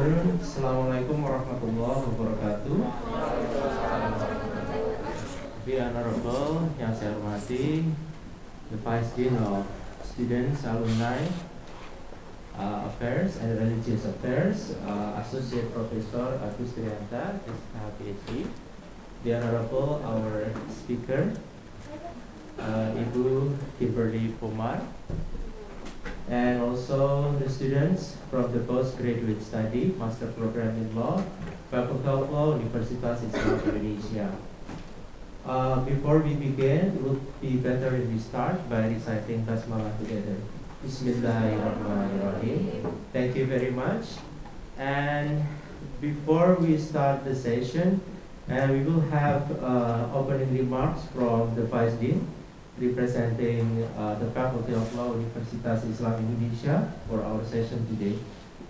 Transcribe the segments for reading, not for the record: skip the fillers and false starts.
afternoon. Assalamualaikum warahmatullahi wabarakatuh. Be honorable, yang saya hormati, the Vice Dean of Students, Alumni Affairs and Religious Affairs, Associate Professor Agus Trianta, PhD. The honorable, our speaker, Ibu Kimberly Pomar. And also the students from the postgraduate study, master program in law, Fakultas Hukum, Universitas Indonesia. Before we begin, it would be better if we start by reciting Basmalah together. Bismillahirrahmanirrahim. Thank you very much. And before we start the session, we will have opening remarks from the Vice Dean, representing the Faculty of Law, Universitas Islam Indonesia, for our session today.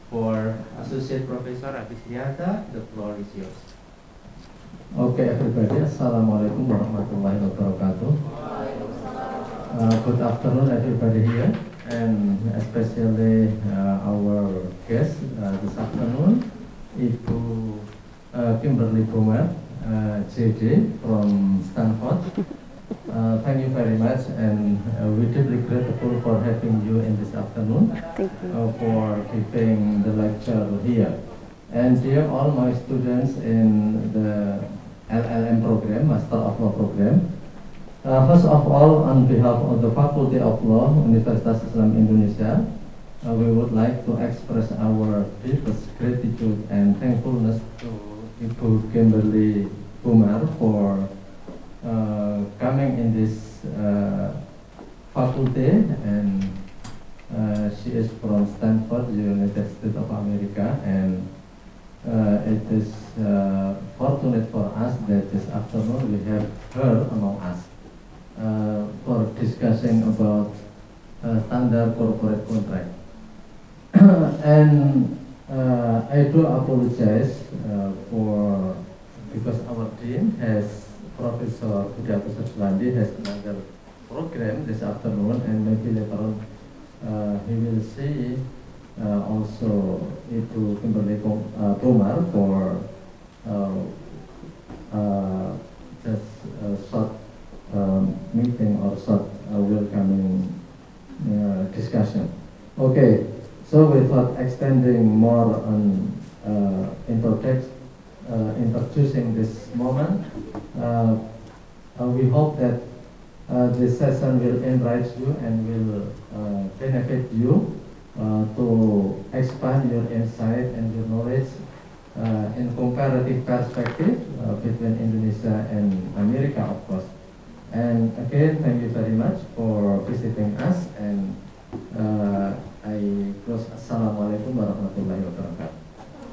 For Associate Professor Agus Trianta, the floor is yours. Okay, everybody. Assalamualaikum warahmatullahi wabarakatuh. Good afternoon, everybody here, and especially our guest this afternoon, Ibu Kimberly Pomar, JD from Stanford. Thank you very much, and we're deeply grateful for having you in this afternoon. Thank you. For giving the lecture here. And dear all my students in the LLM program, Master of Law program. First of all, on behalf of the Faculty of Law, Universitas Islam Indonesia, we would like to express our deepest gratitude and thankfulness to Ibu Kimberly Pomar for coming in this faculty, and she is from Stanford, United States of America, and it is fortunate for us that this afternoon we have her among us for discussing about standard corporate contract. And I do apologize because our dean has Professor Kegiatan has another program this afternoon, and maybe later on he will see also Ibu Kimberly Pomar for just a short meeting or short welcoming discussion. Okay, so without extending more on introducing this moment, we hope that this session will enrich you and will benefit you to expand your insight and your knowledge in comparative perspective between Indonesia and America, of course. And again, thank you very much for visiting us, and I close. Assalamualaikum warahmatullahi wabarakatuh.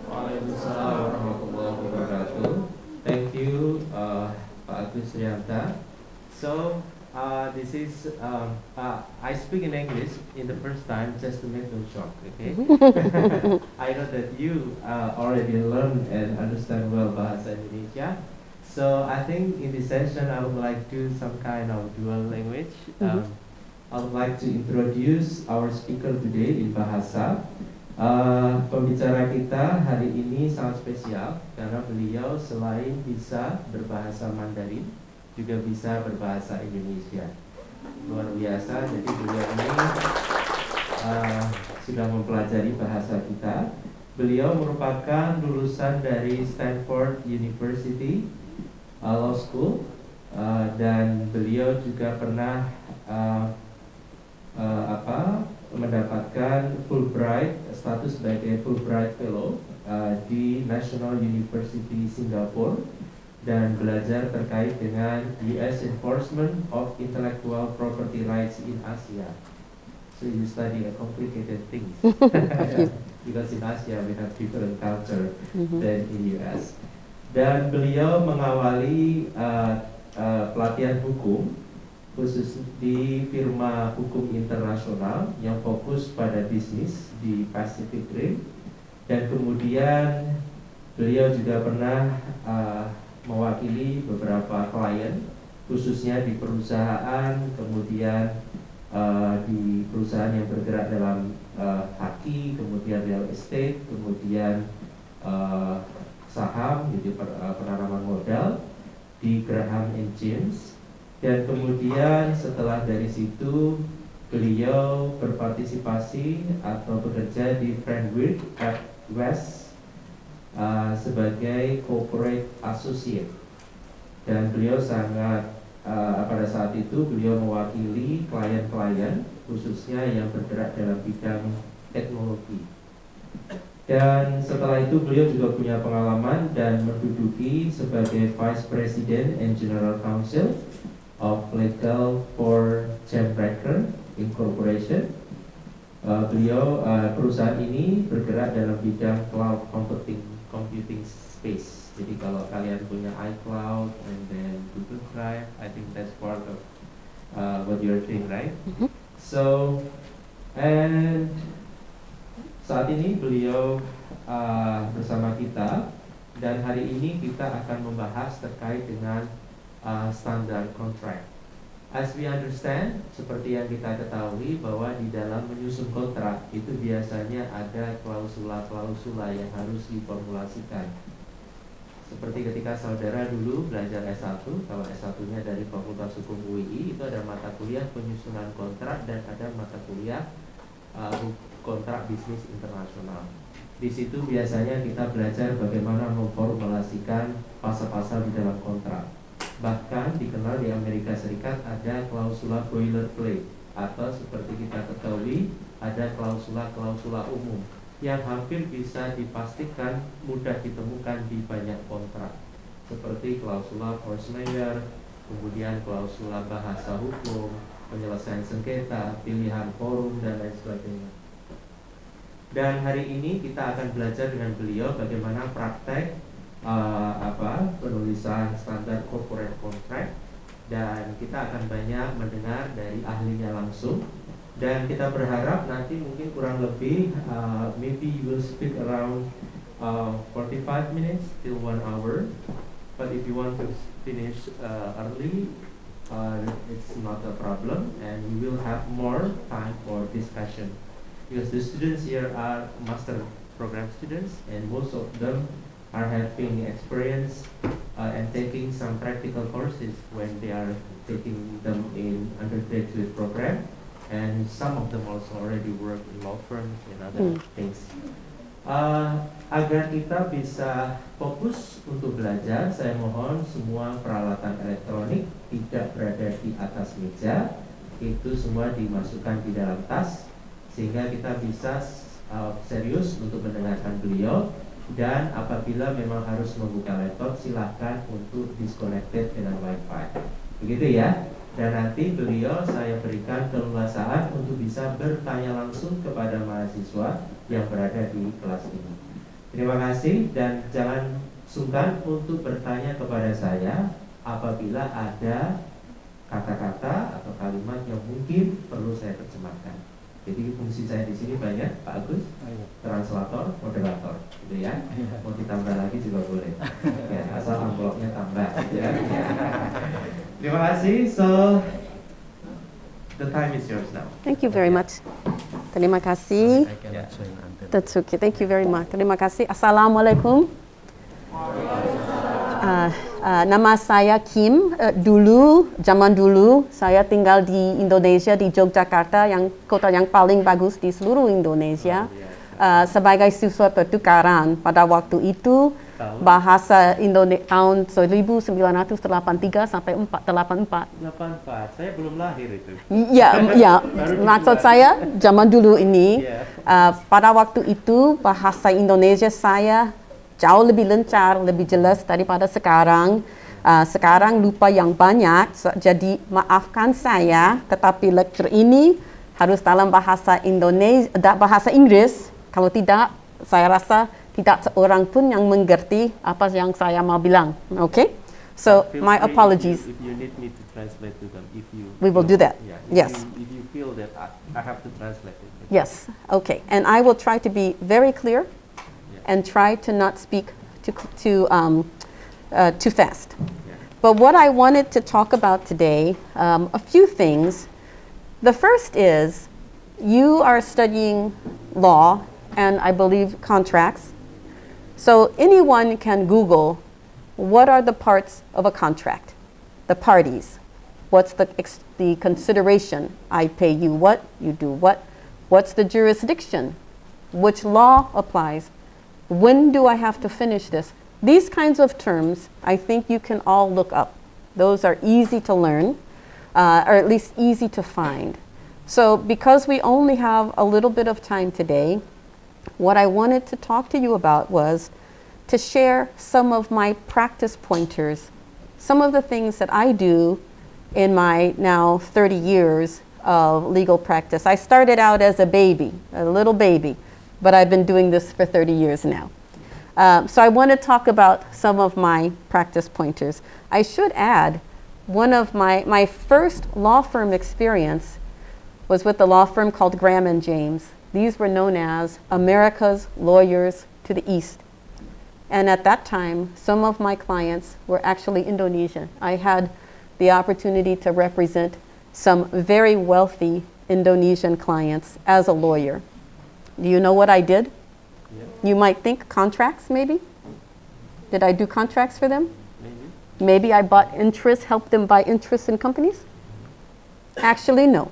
Waalaikumsalam warahmatullahi wabarakatuh. Thank you, Pak Agus Trianta. So, this is, I speak in English in the first time just to make no shock, okay? I know that you already learned and understand well Bahasa Indonesia. So, I think in this session I would like to do some kind of dual language. I would like to introduce our speaker today in Bahasa. Pembicara kita hari ini sangat spesial karena beliau selain bisa berbahasa Mandarin juga bisa berbahasa Indonesia. Luar biasa, jadi beliau ini sudah mempelajari bahasa kita. Beliau merupakan lulusan dari Stanford University Law School, dan beliau juga pernah mendapatkan Fulbright, status sebagai Fulbright Fellow di National University Singapore, dan belajar terkait dengan U.S. Enforcement of Intellectual Property Rights in Asia. So you study a complicated things because in Asia we have different culture than in U.S. Dan beliau mengawali pelatihan hukum khusus di firma hukum internasional yang fokus pada bisnis di Pacific Rim, dan kemudian beliau juga pernah mewakili beberapa klien khususnya di perusahaan, kemudian di perusahaan yang bergerak dalam haki, kemudian real estate, kemudian saham, jadi penanaman modal di Graham and James. Dan kemudian setelah dari situ beliau berpartisipasi atau bekerja di Friendwick at West sebagai corporate associate. Dan beliau sangat pada saat itu beliau mewakili klien-klien khususnya yang bergerak dalam bidang teknologi. Dan setelah itu beliau juga punya pengalaman dan menduduki sebagai Vice President and General Counsel of Legal for Jambreaker Incorporation. Perusahaan ini bergerak dalam bidang cloud computing space. Jadi kalau kalian punya iCloud and then Google Drive, I think that's part of what you're doing, right? So, and saat ini beliau bersama kita, dan hari ini kita akan membahas terkait dengan standar kontrak. As we understand, seperti yang kita ketahui bahwa di dalam menyusun kontrak itu biasanya ada klausula-klausula yang harus diformulasikan. Seperti ketika saudara dulu belajar S1, kalau S1-nya dari Fakultas Hukum UI, itu ada mata kuliah penyusunan kontrak dan ada mata kuliah kontrak bisnis internasional. Di situ biasanya kita belajar bagaimana memformulasikan pasal-pasal di dalam kontrak. Bahkan dikenal di Amerika Serikat ada klausula boilerplate, atau seperti kita ketahui ada klausula-klausula umum yang hampir bisa dipastikan mudah ditemukan di banyak kontrak, seperti klausula force majeure, kemudian klausula bahasa hukum, penyelesaian sengketa, pilihan forum, dan lain sebagainya. Dan hari ini kita akan belajar dengan beliau bagaimana praktek penulisan standar corporate contract, dan kita akan banyak mendengar dari ahlinya langsung. Dan kita berharap nanti mungkin kurang lebih maybe you will speak around 45 minutes till 1 hour. But if you want to finish early, it's not a problem, and we will have more time for discussion. Because the students here are master program students, and most of them are having experience and taking some practical courses when they are taking them in undergraduate program, and some of them also already work in law firms and other things. Agar kita bisa fokus untuk belajar, saya mohon semua peralatan elektronik tidak berada di atas meja, itu semua dimasukkan di dalam tas, sehingga kita bisa serius untuk mendengarkan beliau. Dan apabila memang harus membuka laptop, silahkan untuk disconnected dengan wifi. Begitu ya. Dan nanti beliau saya berikan keleluasaan untuk bisa bertanya langsung kepada mahasiswa yang berada di kelas ini. Terima kasih, dan jangan sungkan untuk bertanya kepada saya apabila ada kata-kata atau kalimat yang mungkin perlu saya terjemahkan. Jadi fungsi saya di sini banyak, Pak Agus, translator, moderator, gitu ya. Mau ditambah lagi juga boleh, ya, asal amplopnya tambah, gitu ya. Terima kasih. So the time is yours now. Thank you very much. Terima kasih. Yeah. That's okay. Thank you very much. Terima kasih. Assalamualaikum. Nama saya Kim. Zaman dulu saya tinggal di Indonesia, di Yogyakarta, yang kota yang paling bagus di seluruh Indonesia. Sebagai siswa pertukaran pada waktu itu, bahasa Indonesia tahun 1983 sampai 84. 84, saya belum lahir itu. Ya, maksud saya zaman dulu ini, pada waktu itu bahasa Indonesia saya jauh lebih lancar, lebih jelas daripada sekarang. Sekarang lupa yang banyak, jadi maafkan saya, tetapi lecture ini harus dalam bahasa Inggris. Kalau tidak, saya rasa tidak seorang pun yang mengerti apa yang saya mau bilang. Okay? So my apologies. If you need me to translate to them, we will do that. Yeah, yes. If you feel that I have to translate it. Yes. Okay. And I will try to be very clear, and try to not speak too fast. Yeah. But what I wanted to talk about today, a few things. The first is, you are studying law and I believe contracts. So anyone can Google, what are the parts of a contract? The parties. What's the consideration? I pay you what, you do what. What's the jurisdiction? Which law applies? When do I have to finish this? These kinds of terms, I think you can all look up. Those are easy to learn, or at least easy to find. So because we only have a little bit of time today, what I wanted to talk to you about was to share some of my practice pointers, some of the things that I do in my now 30 years of legal practice. I started out as a baby, a little baby, but I've been doing this for 30 years now. So I want to talk about some of my practice pointers. I should add, one of my first law firm experience was with a law firm called Graham and James. These were known as America's Lawyers to the East. And at that time, some of my clients were actually Indonesian. I had the opportunity to represent some very wealthy Indonesian clients as a lawyer. Do you know what I did? Yeah. You might think contracts, maybe? Did I do contracts for them? Maybe I bought interest, helped them buy interest in companies? Actually, no.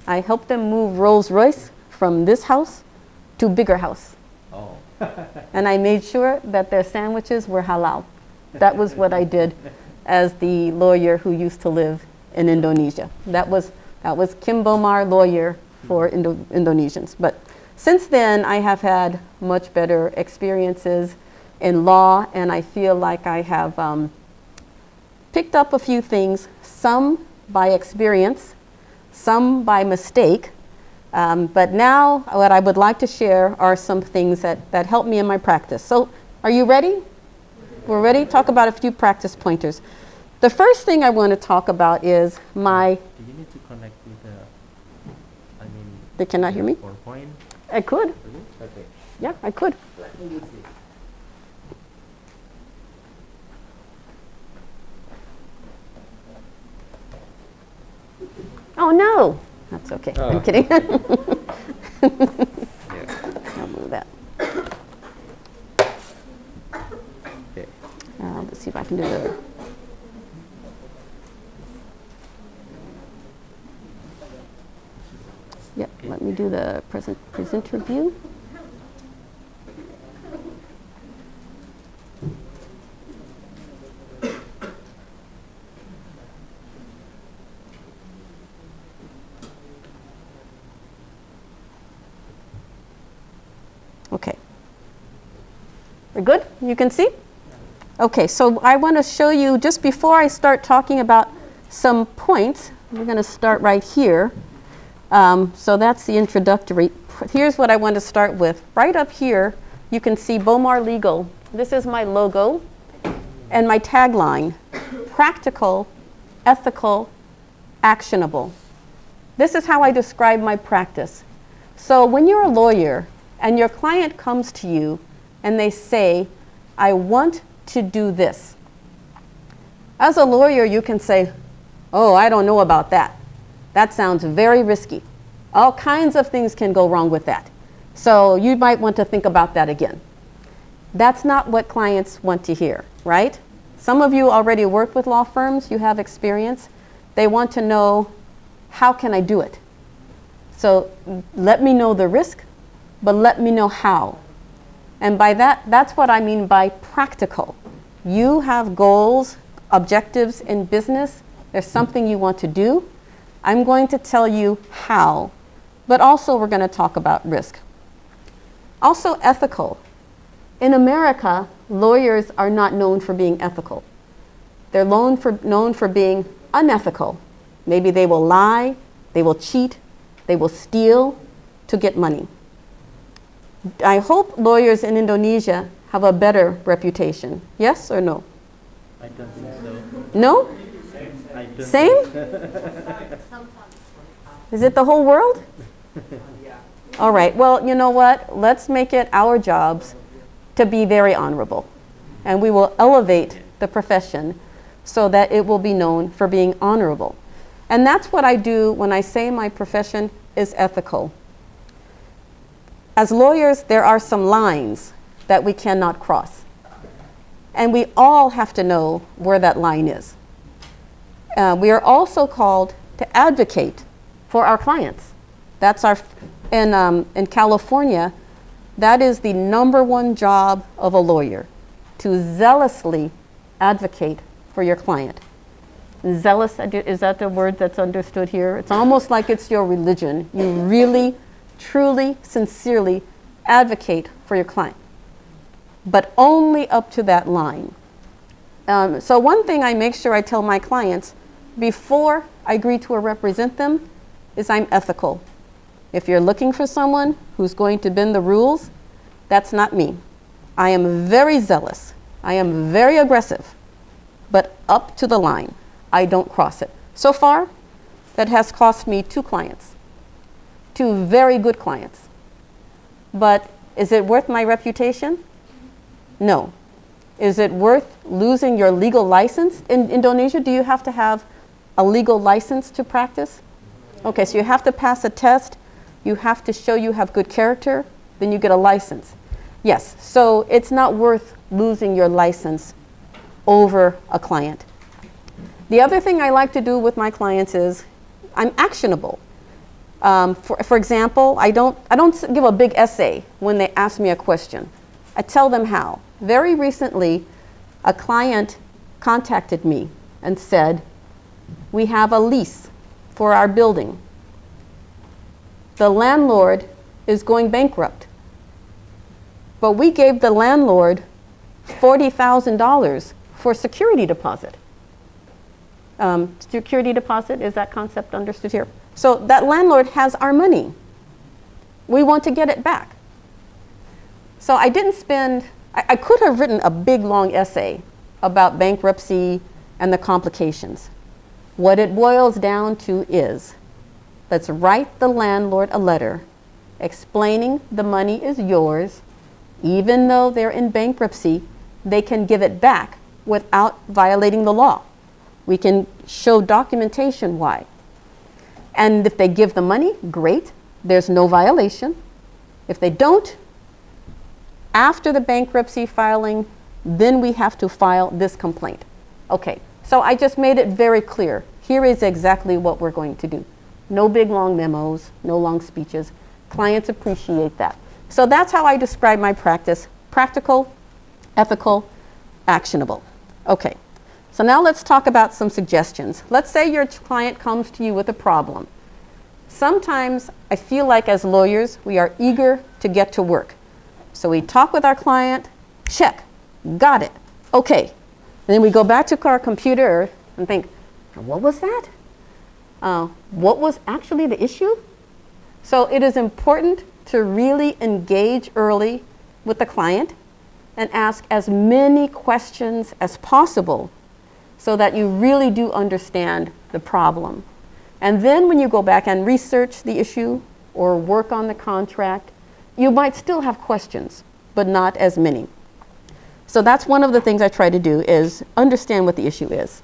I helped them move Rolls Royce from this house to bigger house. Oh. And I made sure that their sandwiches were halal. That was what I did as the lawyer who used to live in Indonesia. That was Kim Bomar, lawyer for Indonesians. But since then, I have had much better experiences in law, and I feel like I have picked up a few things, some by experience, some by mistake. But now what I would like to share are some things that help me in my practice. So are you ready? We're ready to talk about a few practice pointers. The first thing I want to talk about is my... Do you need to connect with the... They cannot hear me? PowerPoint? I could. Really? Okay. Yeah, I could. Let me use it. Oh no, that's okay. Oh. I'm kidding. Yeah. I'll move that. Okay. Let's see if I can do the... Yep, let me do the presenter view. Okay. We're good? You can see? Okay, so I want to show you, just before I start talking about some points, we're going to start right here. So that's the introductory. Here's what I want to start with. Right up here, you can see Bomar Legal. This is my logo and my tagline: practical, ethical, actionable. This is how I describe my practice. So when you're a lawyer and your client comes to you and they say, I want to do this. As a lawyer, you can say, oh, I don't know about that. That sounds very risky. All kinds of things can go wrong with that. So you might want to think about that again. That's not what clients want to hear, right? Some of you already work with law firms, you have experience. They want to know, how can I do it? So let me know the risk, but let me know how. And by that, that's what I mean by practical. You have goals, objectives in business. There's something you want to do. I'm going to tell you how, but also we're going to talk about risk. Also ethical. In America, lawyers are not known for being ethical. They're known for being unethical. Maybe they will lie, they will cheat, they will steal to get money. I hope lawyers in Indonesia have a better reputation. Yes or no? I don't think so. No? I don't Same? think so. Is it the whole world? All right, well, you know what? Let's make it our jobs to be very honorable. And we will elevate the profession so that it will be known for being honorable. And that's what I do when I say my profession is ethical. As lawyers, there are some lines. that we cannot cross. And we all have to know where that line is. We are also called to advocate for our clients. That's in California, that is the #1 job of a lawyer, to zealously advocate for your client. Zealous, is that the word that's understood here? It's almost like it's your religion. You really, truly, sincerely advocate for your client, but only up to that line. So one thing I make sure I tell my clients before I agree to represent them is I'm ethical. If you're looking for someone who's going to bend the rules, that's not me. I am very zealous. I am very aggressive, but up to the line. I don't cross it. So far, that has cost me 2 clients, 2 very good clients. But is it worth my reputation? No. Is it worth losing your legal license? In Indonesia, do you have to have a legal license to practice? Okay, so you have to pass a test. You have to show you have good character. Then you get a license. Yes, so it's not worth losing your license over a client. The other thing I like to do with my clients is I'm actionable. For example, I don't give a big essay when they ask me a question. I tell them how. Very recently, a client contacted me and said, we have a lease for our building. The landlord is going bankrupt. But we gave the landlord $40,000 for security deposit. Security deposit, is that concept understood here? So that landlord has our money. We want to get it back. So I didn't spend, I could have written a big long essay about bankruptcy and the complications. What it boils down to is, let's write the landlord a letter explaining the money is yours. Even though they're in bankruptcy, they can give it back without violating the law. We can show documentation why. And if they give the money, great, there's no violation. If they don't, after the bankruptcy filing, then we have to file this complaint. Okay, so I just made it very clear. Here is exactly what we're going to do. No big long memos, no long speeches. Clients appreciate that. So that's how I describe my practice: practical, ethical, actionable. Okay, so now let's talk about some suggestions. Let's say your client comes to you with a problem. Sometimes I feel like as lawyers, we are eager to get to work. So we talk with our client, check, got it, okay. And then we go back to our computer and think, what was that? What was actually the issue? So it is important to really engage early with the client and ask as many questions as possible so that you really do understand the problem. And then when you go back and research the issue or work on the contract, you might still have questions, but not as many. So that's one of the things I try to do, is understand what the issue is.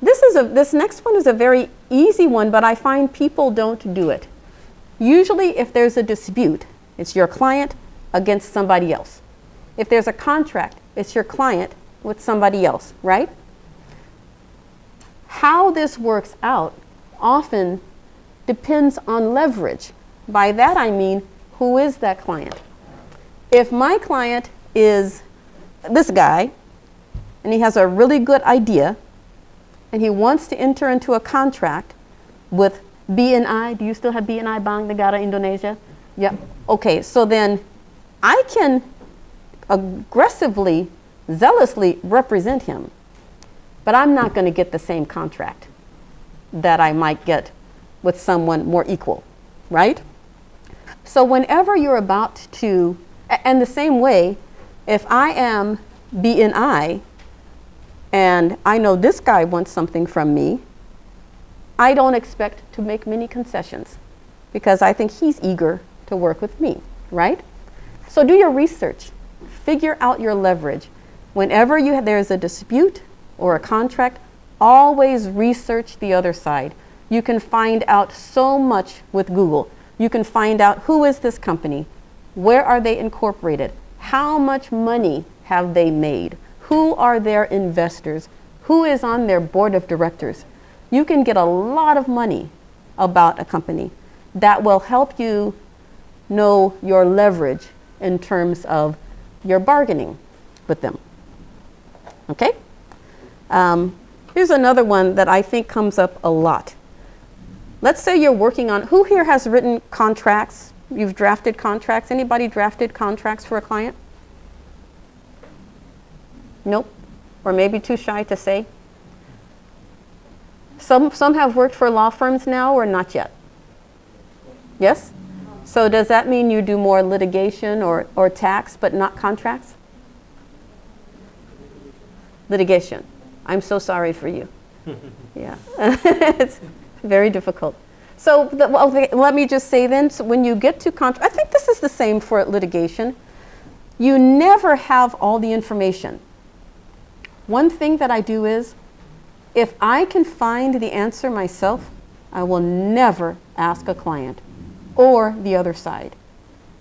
This next one is a very easy one, but I find people don't do it. Usually if there's a dispute, it's your client against somebody else. If there's a contract, it's your client with somebody else, right? How this works out often depends on leverage. By that I mean, who is that client? If my client is this guy, and he has a really good idea, and he wants to enter into a contract with BNI, do you still have BNI, Bank Negara Indonesia? Yeah, okay, so then I can aggressively, zealously represent him, but I'm not going to get the same contract that I might get with someone more equal, right? So whenever you're about to, and the same way, if I am BNI and I know this guy wants something from me, I don't expect to make many concessions because I think he's eager to work with me, right? So do your research. Figure out your leverage. Whenever there's a dispute or a contract, always research the other side. You can find out so much with Google. You can find out, who is this company? Where are they incorporated? How much money have they made? Who are their investors? Who is on their board of directors? You can get a lot of money about a company that will help you know your leverage in terms of your bargaining with them. Okay? Here's another one that I think comes up a lot. Let's say you're working on, who here has written contracts? You've drafted contracts. Anybody drafted contracts for a client? Nope. Or maybe too shy to say. Some have worked for law firms now or not yet? Yes? So does that mean you do more litigation or tax but not contracts? Litigation. I'm so sorry for you. Yeah. It's very difficult. So let me just say then, so when you get to contract, I think this is the same for litigation. You never have all the information. One thing that I do is, if I can find the answer myself, I will never ask a client or the other side.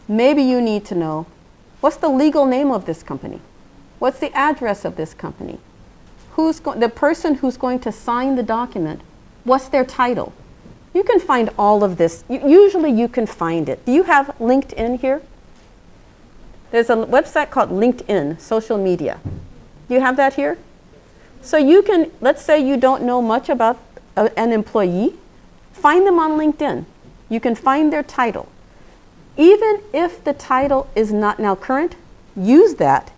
Maybe you need to know, what's the legal name of this company? What's the address of this company? The person who's going to sign the document, what's their title? You can find all of this. Usually you can find it. Do you have LinkedIn here? There's a website called LinkedIn, social media. Do you have that here? So you can, let's say you don't know much about an employee, find them on LinkedIn. You can find their title. Even if the title is not now current, use that,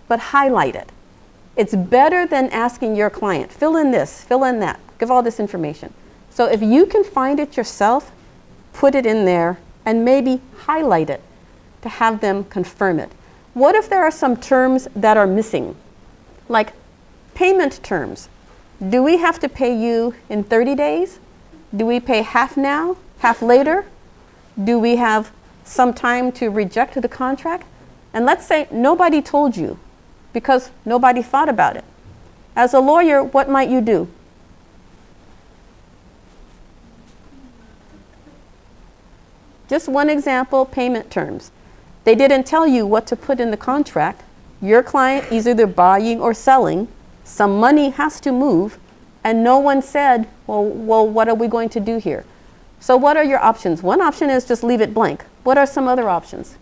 but highlight it. It's better than asking your client, fill in this, fill in that, give all this information. So if you can find it yourself, put it in there and maybe highlight it to have them confirm it. What if there are some terms that are missing? Like payment terms. Do we have to pay you in 30 days? Do we pay half now, half later? Do we have some time to reject the contract? And let's say nobody told you because nobody thought about it. As a lawyer, what might you do? Just one example, payment terms. They didn't tell you what to put in the contract. Your client is either buying or selling. Some money has to move, and no one said, well, what are we going to do here? So what are your options? One option is just leave it blank. What are some other options?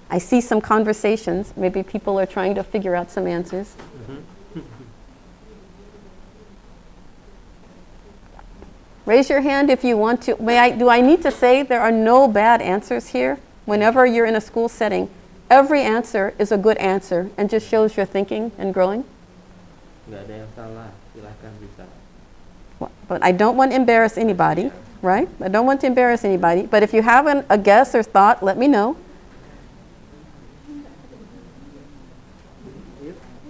I see some conversations. Maybe people are trying to figure out some answers. Raise your hand if you want to. Do I need to say there are no bad answers here? Whenever you're in a school setting, every answer is a good answer and just shows you're thinking and growing. Nggak ada yang salah, silakan bisa. But I don't want to embarrass anybody, right? I don't want to embarrass anybody. But if you have a guess or thought, let me know.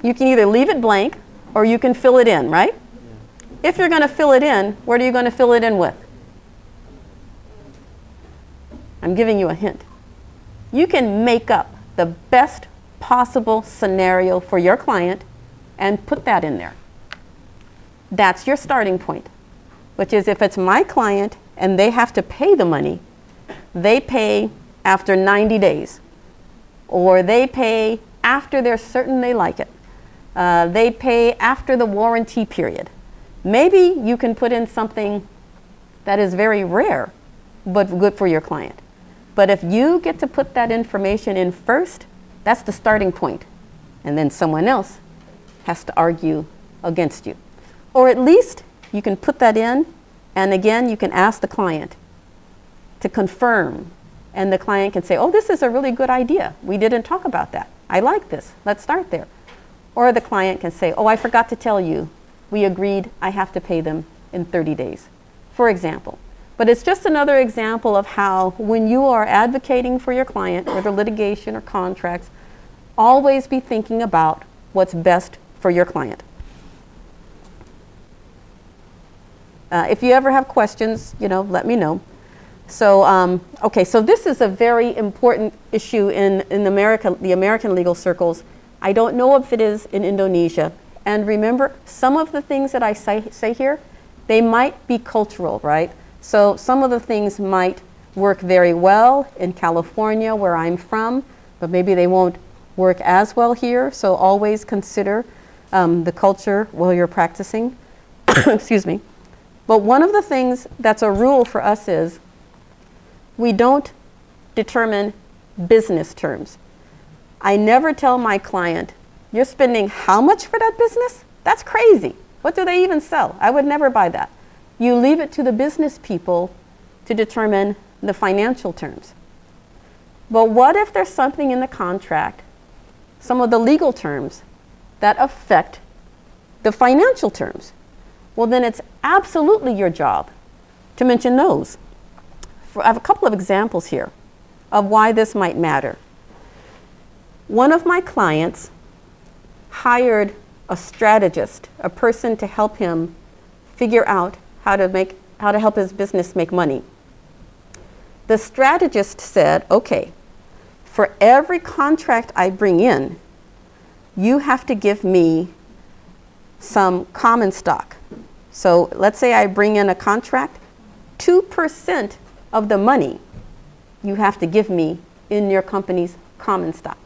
You can either leave it blank or you can fill it in, right? If you're going to fill it in, what are you going to fill it in with? I'm giving you a hint. You can make up the best possible scenario for your client and put that in there. That's your starting point, which is if it's my client and they have to pay the money, they pay after 90 days, or they pay after they're certain they like it. They pay after the warranty period. Maybe you can put in something that is very rare, but good for your client. But if you get to put that information in first, that's the starting point. And then someone else has to argue against you. Or at least you can put that in, and again, you can ask the client to confirm. And the client can say, oh, this is a really good idea. We didn't talk about that. I like this. Let's start there. Or the client can say, oh, I forgot to tell you. We agreed I have to pay them in 30 days, for example. But it's just another example of how when you are advocating for your client, whether litigation or contracts, always be thinking about what's best for your client. If you ever have questions, let me know. So, okay, so this is a very important issue in America, the American legal circles. I don't know if it is in Indonesia. And remember, some of the things that I say here, they might be cultural, right? So some of the things might work very well in California, where I'm from, but maybe they won't work as well here. So always consider the culture while you're practicing. Excuse me. But one of the things that's a rule for us is we don't determine business terms. I never tell my client, you're spending how much for that business? That's crazy. What do they even sell? I would never buy that. You leave it to the business people to determine the financial terms. But what if there's something in the contract, some of the legal terms, that affect the financial terms? Well, then it's absolutely your job to mention those. I have a couple of examples here of why this might matter. One of my clients hired a strategist, a person to help him figure out how to help his business make money. The strategist said, okay, for every contract I bring in, you have to give me some common stock. So let's say I bring in a contract, 2% of the money you have to give me in your company's common stock.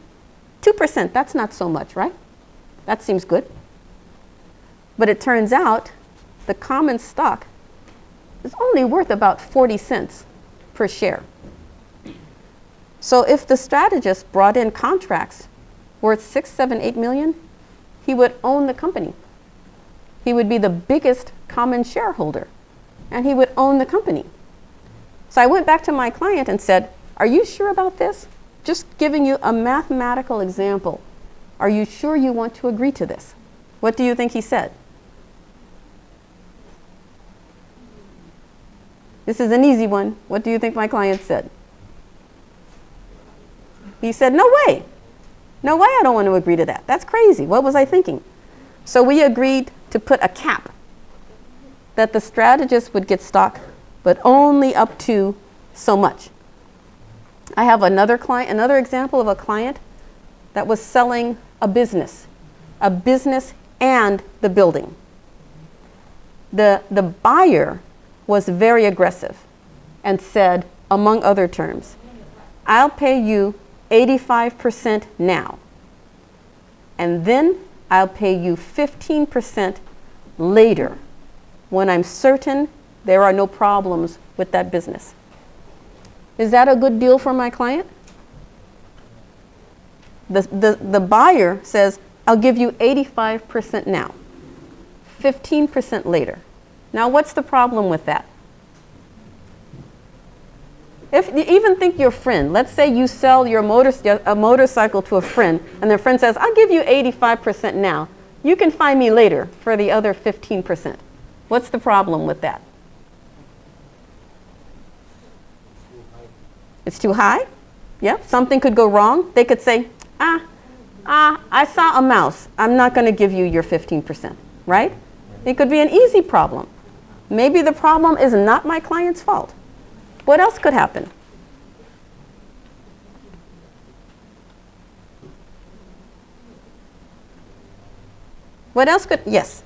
2%, that's not so much, right? That seems good. But it turns out the common stock is only worth about 40 cents per share. So if the strategist brought in contracts worth 6, 7, 8 million, he would own the company. He would be the biggest common shareholder, and he would own the company. So I went back to my client and said, are you sure about this? Just giving you a mathematical example. Are you sure you want to agree to this? What do you think he said? This is an easy one. What do you think my client said? He said, no way. No way I don't want to agree to that. That's crazy. What was I thinking? So we agreed to put a cap that the strategist would get stock, but only up to so much. I have another client, another example of a client that was selling a business and the building. The buyer was very aggressive and said, among other terms, I'll pay you 85% now, and then I'll pay you 15% later when I'm certain there are no problems with that business. Is that a good deal for my client? The buyer says, I'll give you 85% now, 15% later. Now, what's the problem with that? If you even think your friend, let's say you sell a motorcycle to a friend, and their friend says, I'll give you 85% now. You can find me later for the other 15%. What's the problem with that? It's too high? Yeah, something could go wrong. They could say, I saw a mouse. I'm not going to give you your 15%, right? It could be an easy problem. Maybe the problem is not my client's fault. What else could happen? What else could, yes?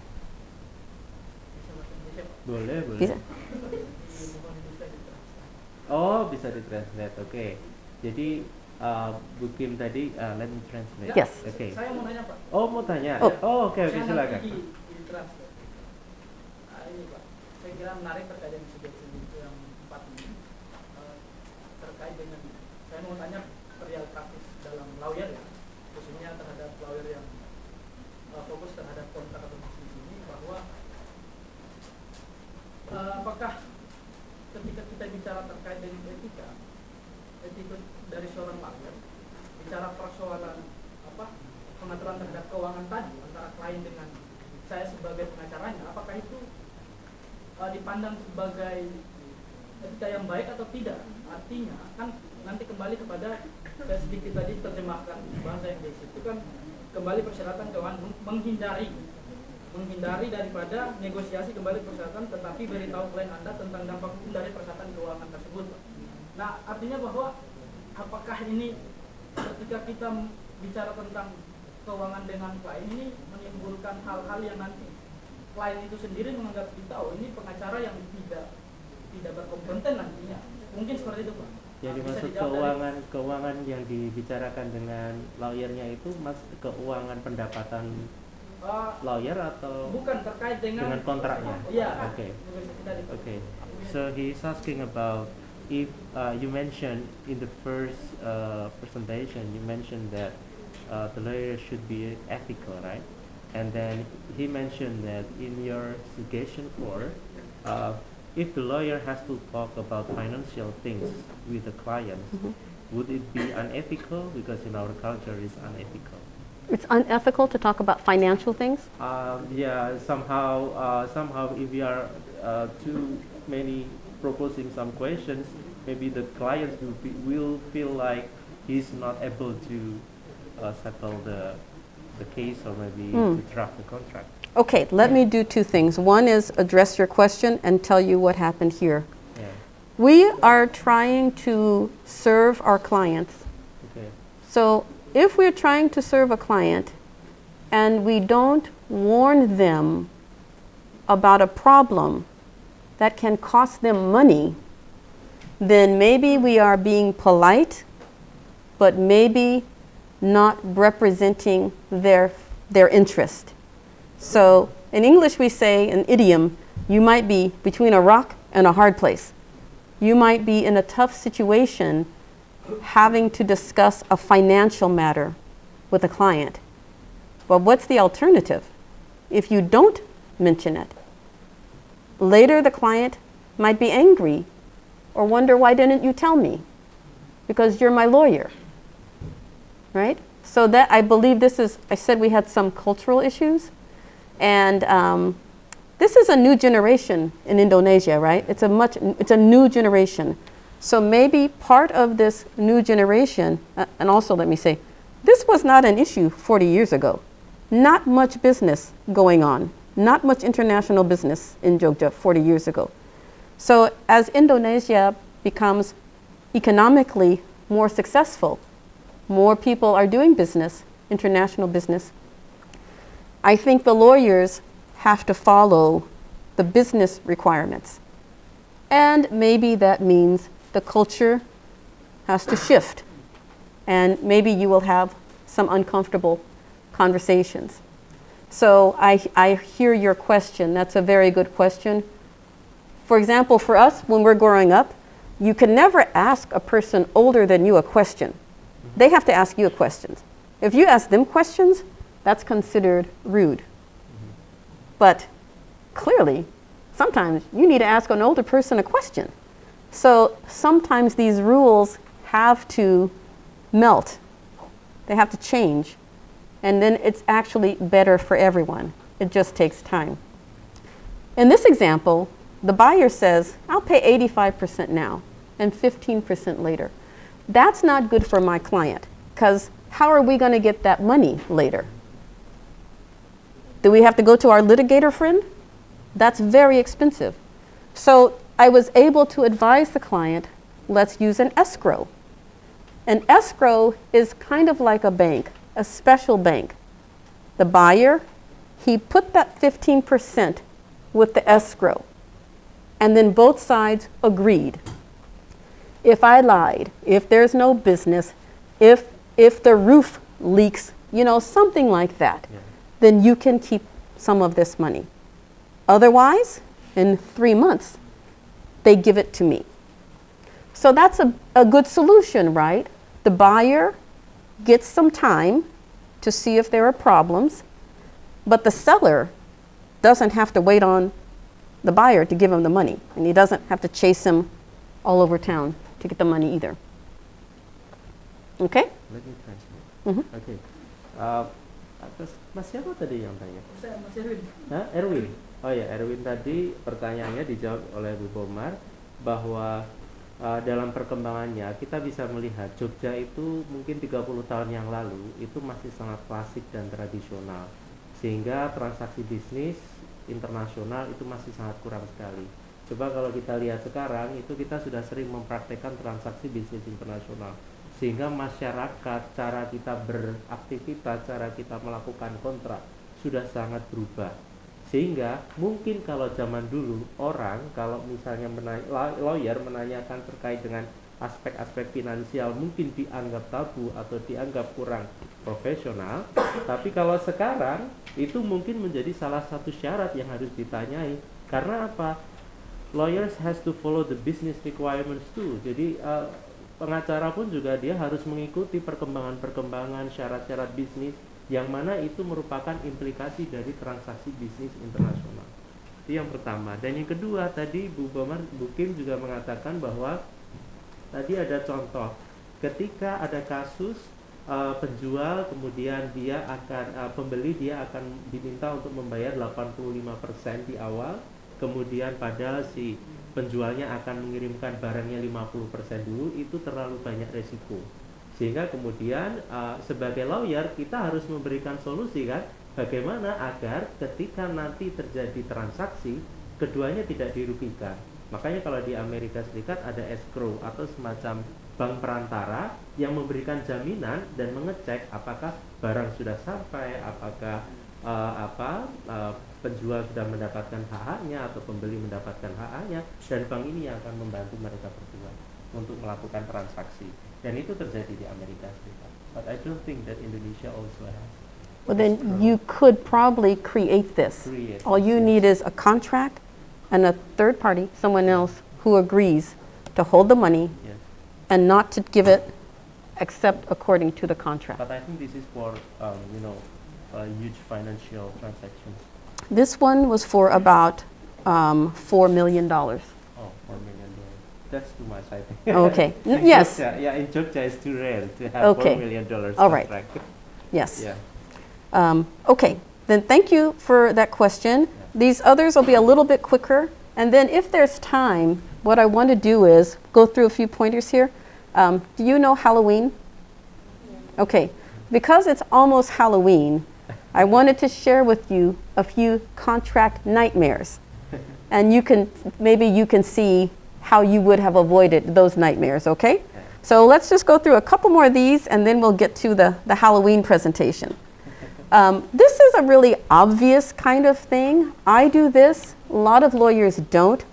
Boleh. Bisa. Oh, bisa ditranslate. Oke. Jadi Bu Kim tadi, let me translate. Yes. Oke. Saya mau nanya, Pak. Oh, mau tanya. Oh. Oh, oke, Saya silakan. nanti di-translate. Ini, Pak. Saya kira menarik terkait dengan suggestion yang 4 ini. Terkait dengan, saya mau tanya real praktis dalam lawyer ya, khususnya terhadap lawyer yang fokus terhadap kontrak atau bisnis ini, bahwa apakah ketika kita bicara terkait dengan etika dari seorang lawyer, bicara persoalan pengaturan terhadap keuangan tadi antara klien dengan saya sebagai pengacaranya, apakah itu dipandang sebagai etika yang baik atau tidak? Artinya kan nanti kembali kepada saya sedikit tadi terjemahkan bahasa Inggris itu kan kembali persyaratan keuangan, menghindari daripada negosiasi kembali persyaratan, tetapi beritahu klien Anda tentang dampak hukum dari persyaratan keuangan tersebut. Nah, artinya bahwa apakah ini ketika kita bicara tentang keuangan dengan klien ini menimbulkan hal-hal yang nanti klien itu sendiri menganggap kita, oh ini pengacara yang tidak berkompeten nantinya. Mungkin seperti itu, Pak. Jadi Bisa maksud dijawab dari- keuangan yang dibicarakan dengan lawyernya itu keuangan pendapatan lawyer atau bukan terkait dengan kontraknya? Iya. Okay. Tadi. Okay. So he's asking about if you mentioned in the first presentation, you mentioned that the lawyer should be ethical, right? And then he mentioned that in your suggestion for if the lawyer has to talk about financial things with the client, would it be unethical? Because in our culture it's unethical. It's unethical to talk about financial things? Yeah, somehow if we are too many proposing some questions, maybe the client will feel like he's not able to settle the case or maybe to draft the contract. Okay, let me do two things. One is address your question and tell you what happened here. Yeah. We are trying to serve our clients. Okay. So if we're trying to serve a client and we don't warn them about a problem that can cost them money, then maybe we are being polite, but maybe not representing their interest. So in English we say, an idiom, you might be between a rock and a hard place. You might be in a tough situation having to discuss a financial matter with a client. But what's the alternative? If you don't mention it, later the client might be angry or wonder, why didn't you tell me? Because you're my lawyer, right? So that, I believe this is, I said we had some cultural issues, and this is a new generation in Indonesia, right? It's a new generation. So maybe part of this new generation, and also let me say, this was not an issue 40 years ago. Not much business going on, not much international business in Jogja 40 years ago. So as Indonesia becomes economically more successful, more people are doing business, international business, I think the lawyers have to follow the business requirements. And maybe that means the culture has to shift. And maybe you will have some uncomfortable conversations. So I hear your question. That's a very good question. For example, for us, when we're growing up, you can never ask a person older than you a question. They have to ask you questions. If you ask them questions, that's considered rude. But clearly, sometimes you need to ask an older person a question. So sometimes these rules have to melt. They have to change. And then it's actually better for everyone. It just takes time. In this example, the buyer says, I'll pay 85% now and 15% later. That's not good for my client, because how are we going to get that money later? Do we have to go to our litigator friend? That's very expensive. So I was able to advise the client, let's use an escrow. An escrow is kind of like a bank, a special bank. The buyer, he put that 15% with the escrow, and then both sides agreed. If I lied, if there's no business, if the roof leaks, something like that, then you can keep some of this money. Otherwise, in 3 months, they give it to me. So that's a good solution, right? The buyer gets some time to see if there are problems, but the seller doesn't have to wait on the buyer to give him the money, and he doesn't have to chase him all over town to get the money either. Okay? Let me translate. Mhm. Okay. Atas Mas siapa tadi yang tanya? Saya Mas Erwin. Hah? Erwin. Oh ya, Erwin tadi pertanyaannya dijawab oleh Bu Bomar bahwa dalam perkembangannya kita bisa melihat Jogja itu mungkin 30 tahun yang lalu itu masih sangat klasik dan tradisional, sehingga transaksi bisnis internasional itu masih sangat kurang sekali. Coba kalau kita lihat sekarang itu kita sudah sering mempraktekkan transaksi bisnis internasional, sehingga masyarakat, cara kita beraktivitas, cara kita melakukan kontrak sudah sangat berubah, Sehingga mungkin kalau zaman dulu orang kalau misalnya lawyer menanyakan terkait dengan aspek-aspek finansial mungkin dianggap tabu atau dianggap kurang profesional, tapi kalau sekarang itu mungkin menjadi salah satu syarat yang harus ditanyai. Karena apa? Lawyers has to follow the business requirements too. Jadi pengacara pun juga dia harus mengikuti perkembangan-perkembangan syarat-syarat bisnis yang mana itu merupakan implikasi dari transaksi bisnis internasional. Itu yang pertama. Dan yang kedua, tadi Bu Kim juga mengatakan bahwa tadi ada contoh ketika ada kasus penjual kemudian dia akan pembeli dia akan diminta untuk membayar 85% di awal, kemudian padahal si penjualnya akan mengirimkan barangnya 50% dulu, itu terlalu banyak resiko. Sehingga kemudian sebagai lawyer kita harus memberikan solusi kan, bagaimana agar ketika nanti terjadi transaksi keduanya tidak dirugikan. Makanya kalau di Amerika Serikat ada escrow atau semacam bank perantara yang memberikan jaminan dan mengecek apakah barang sudah sampai, apakah penjual sudah mendapatkan hak-haknya atau pembeli mendapatkan hak-haknya, dan bank ini yang akan membantu mereka berdua untuk melakukan transaksi. Dan itu terjadi di Amerika Serikat. But I don't think that Indonesia also has. Well, then you could probably create this. All you need is a contract and a third party, someone else who agrees to hold the money and not to give it except according to the contract. But I think this is for, huge financial transactions. This one was for about $4 million. Oh, $4 million. That's too much, I think. Okay. In Yes. Jogja, in Jogja, it's too rare to have Okay. $4 million All right. contract. Yes. Yeah. Okay, then thank you for that question. These others will be a little bit quicker. And then if there's time, what I want to do is go through a few pointers here. Do you know Halloween? Okay, because it's almost Halloween, I wanted to share with you a few contract nightmares. And maybe you can see how you would have avoided those nightmares, okay? So let's just go through a couple more of these and then we'll get to the Halloween presentation. This is a really obvious kind of thing. I do this, a lot of lawyers don't.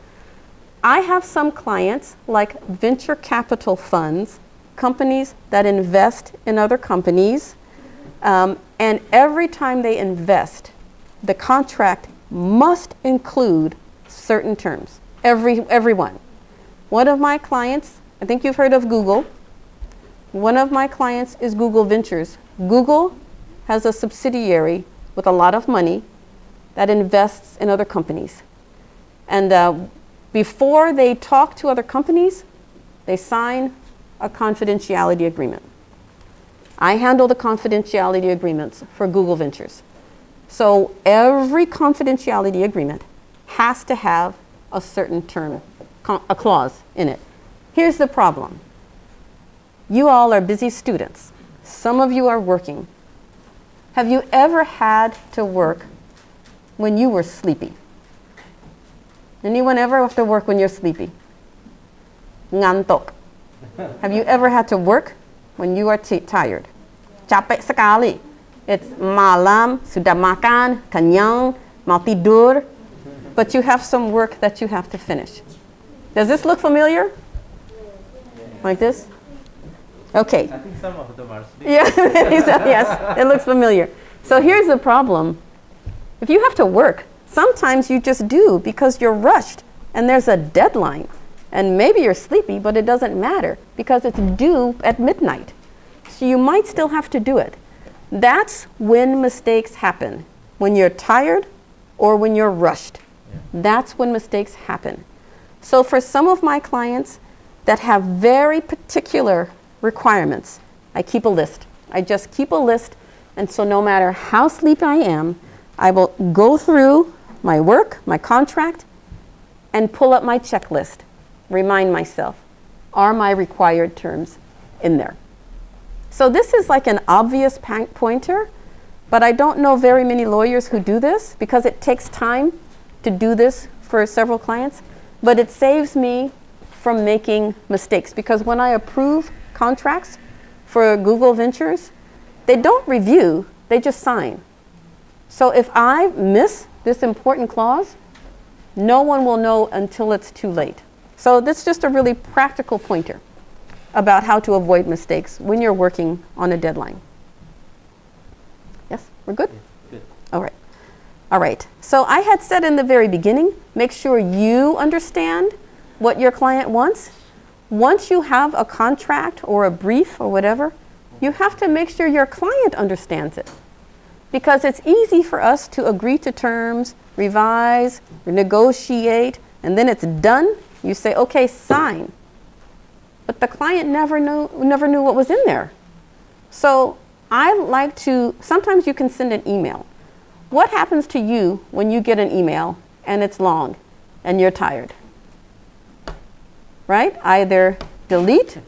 I have some clients like venture capital funds, companies that invest in other companies, and every time they invest, the contract must include certain terms, everyone. One of my clients, I think you've heard of Google. One of my clients is Google Ventures. Google has a subsidiary with a lot of money that invests in other companies. And before they talk to other companies, they sign a confidentiality agreement. I handle the confidentiality agreements for Google Ventures. So every confidentiality agreement has to have a certain term, a clause in it. Here's the problem. You all are busy students. Some of you are working. Have you ever had to work when you were sleepy? Anyone ever have to work when you're sleepy? Ngantok. Have you ever had to work when you are tired? Capek sekali. It's malam, sudah makan, kenyang, mau tidur, but you have some work that you have to finish. Does this look familiar? Like this? Okay. I think some of them are sleeping. Yeah, yes, it looks familiar. So here's the problem. If you have to work, sometimes you just do because you're rushed and there's a deadline. And maybe you're sleepy, but it doesn't matter because it's due at midnight. So you might still have to do it. That's when mistakes happen. When you're tired or when you're rushed. That's when mistakes happen. So for some of my clients that have very particular requirements, I keep a list. I just keep a list, and so no matter how sleepy I am, I will go through my work, my contract, and pull up my checklist. Remind myself, are my required terms in there? So this is like an obvious pointer, but I don't know very many lawyers who do this because it takes time to do this for several clients, but it saves me from making mistakes because when I approve contracts for Google Ventures, they don't review, they just sign. So if I miss this important clause, no one will know until it's too late. So that's just a really practical pointer about how to avoid mistakes when you're working on a deadline. Yes, we're good? Good. All right. All right. So I had said in the very beginning, make sure you understand what your client wants. Once you have a contract or a brief or whatever, you have to make sure your client understands it. Because it's easy for us to agree to terms, revise, negotiate, and then it's done. You say, okay, sign. But the client never knew what was in there. So I like to, sometimes you can send an email. What happens to you when you get an email and it's long and you're tired? Right? Either delete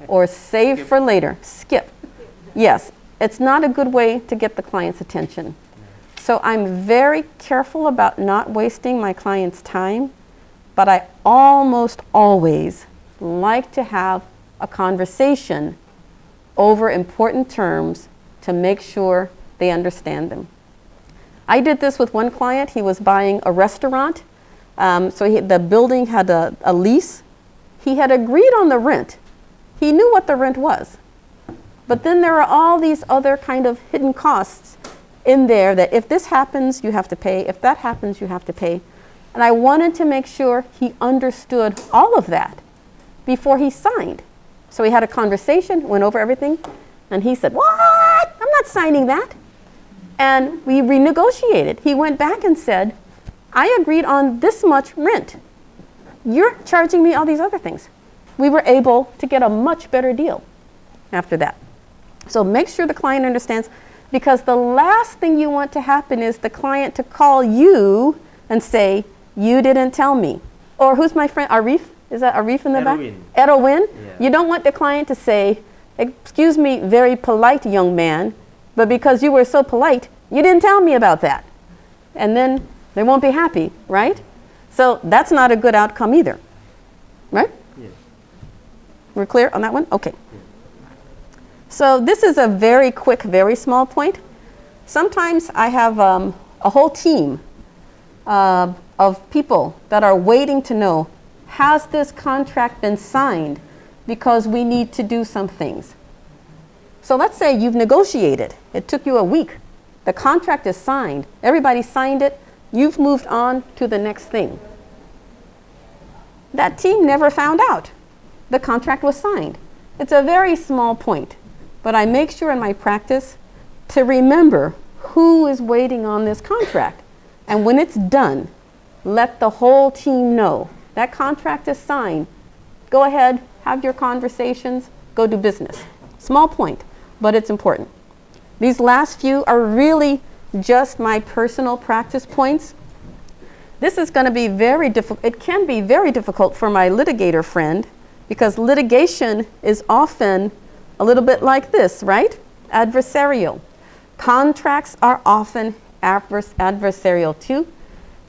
or save for later. Skip. Yes, it's not a good way to get the client's attention. So I'm very careful about not wasting my client's time, but I almost always like to have a conversation over important terms to make sure they understand them. I did this with one client. He was buying a restaurant. The building had a lease. He had agreed on the rent. He knew what the rent was. But then there are all these other kind of hidden costs in there that if this happens, you have to pay. If that happens, you have to pay. And I wanted to make sure he understood all of that before he signed. So we had a conversation, went over everything, and he said, "What? I'm not signing that." And we renegotiated. He went back and said, "I agreed on this much rent. You're charging me all these other things." We were able to get a much better deal after that. So make sure the client understands, because the last thing you want to happen is the client to call you and say, "You didn't tell me." Or who's my friend, Arif? Is that Arif in the back? Erwin. Yeah. You don't want the client to say, "Excuse me, very polite young man, but because you were so polite, you didn't tell me about that." And then they won't be happy, right? So that's not a good outcome either, right? Yes. We're clear on that one? Okay. So this is a very quick, very small point. Sometimes I have a whole team of people that are waiting to know, has this contract been signed? Because we need to do some things. So let's say you've negotiated. It took you a week. The contract is signed. Everybody signed it. You've moved on to the next thing. That team never found out the contract was signed. It's a very small point, but I make sure in my practice to remember who is waiting on this contract. And when it's done, let the whole team know that contract is signed. Go ahead, have your conversations, go do business. Small point, but it's important. These last few are really just my personal practice points. This is going to be very difficult. It can be very difficult for my litigator friend, because litigation is often a little bit like this, right? Adversarial. Contracts are often adversarial too.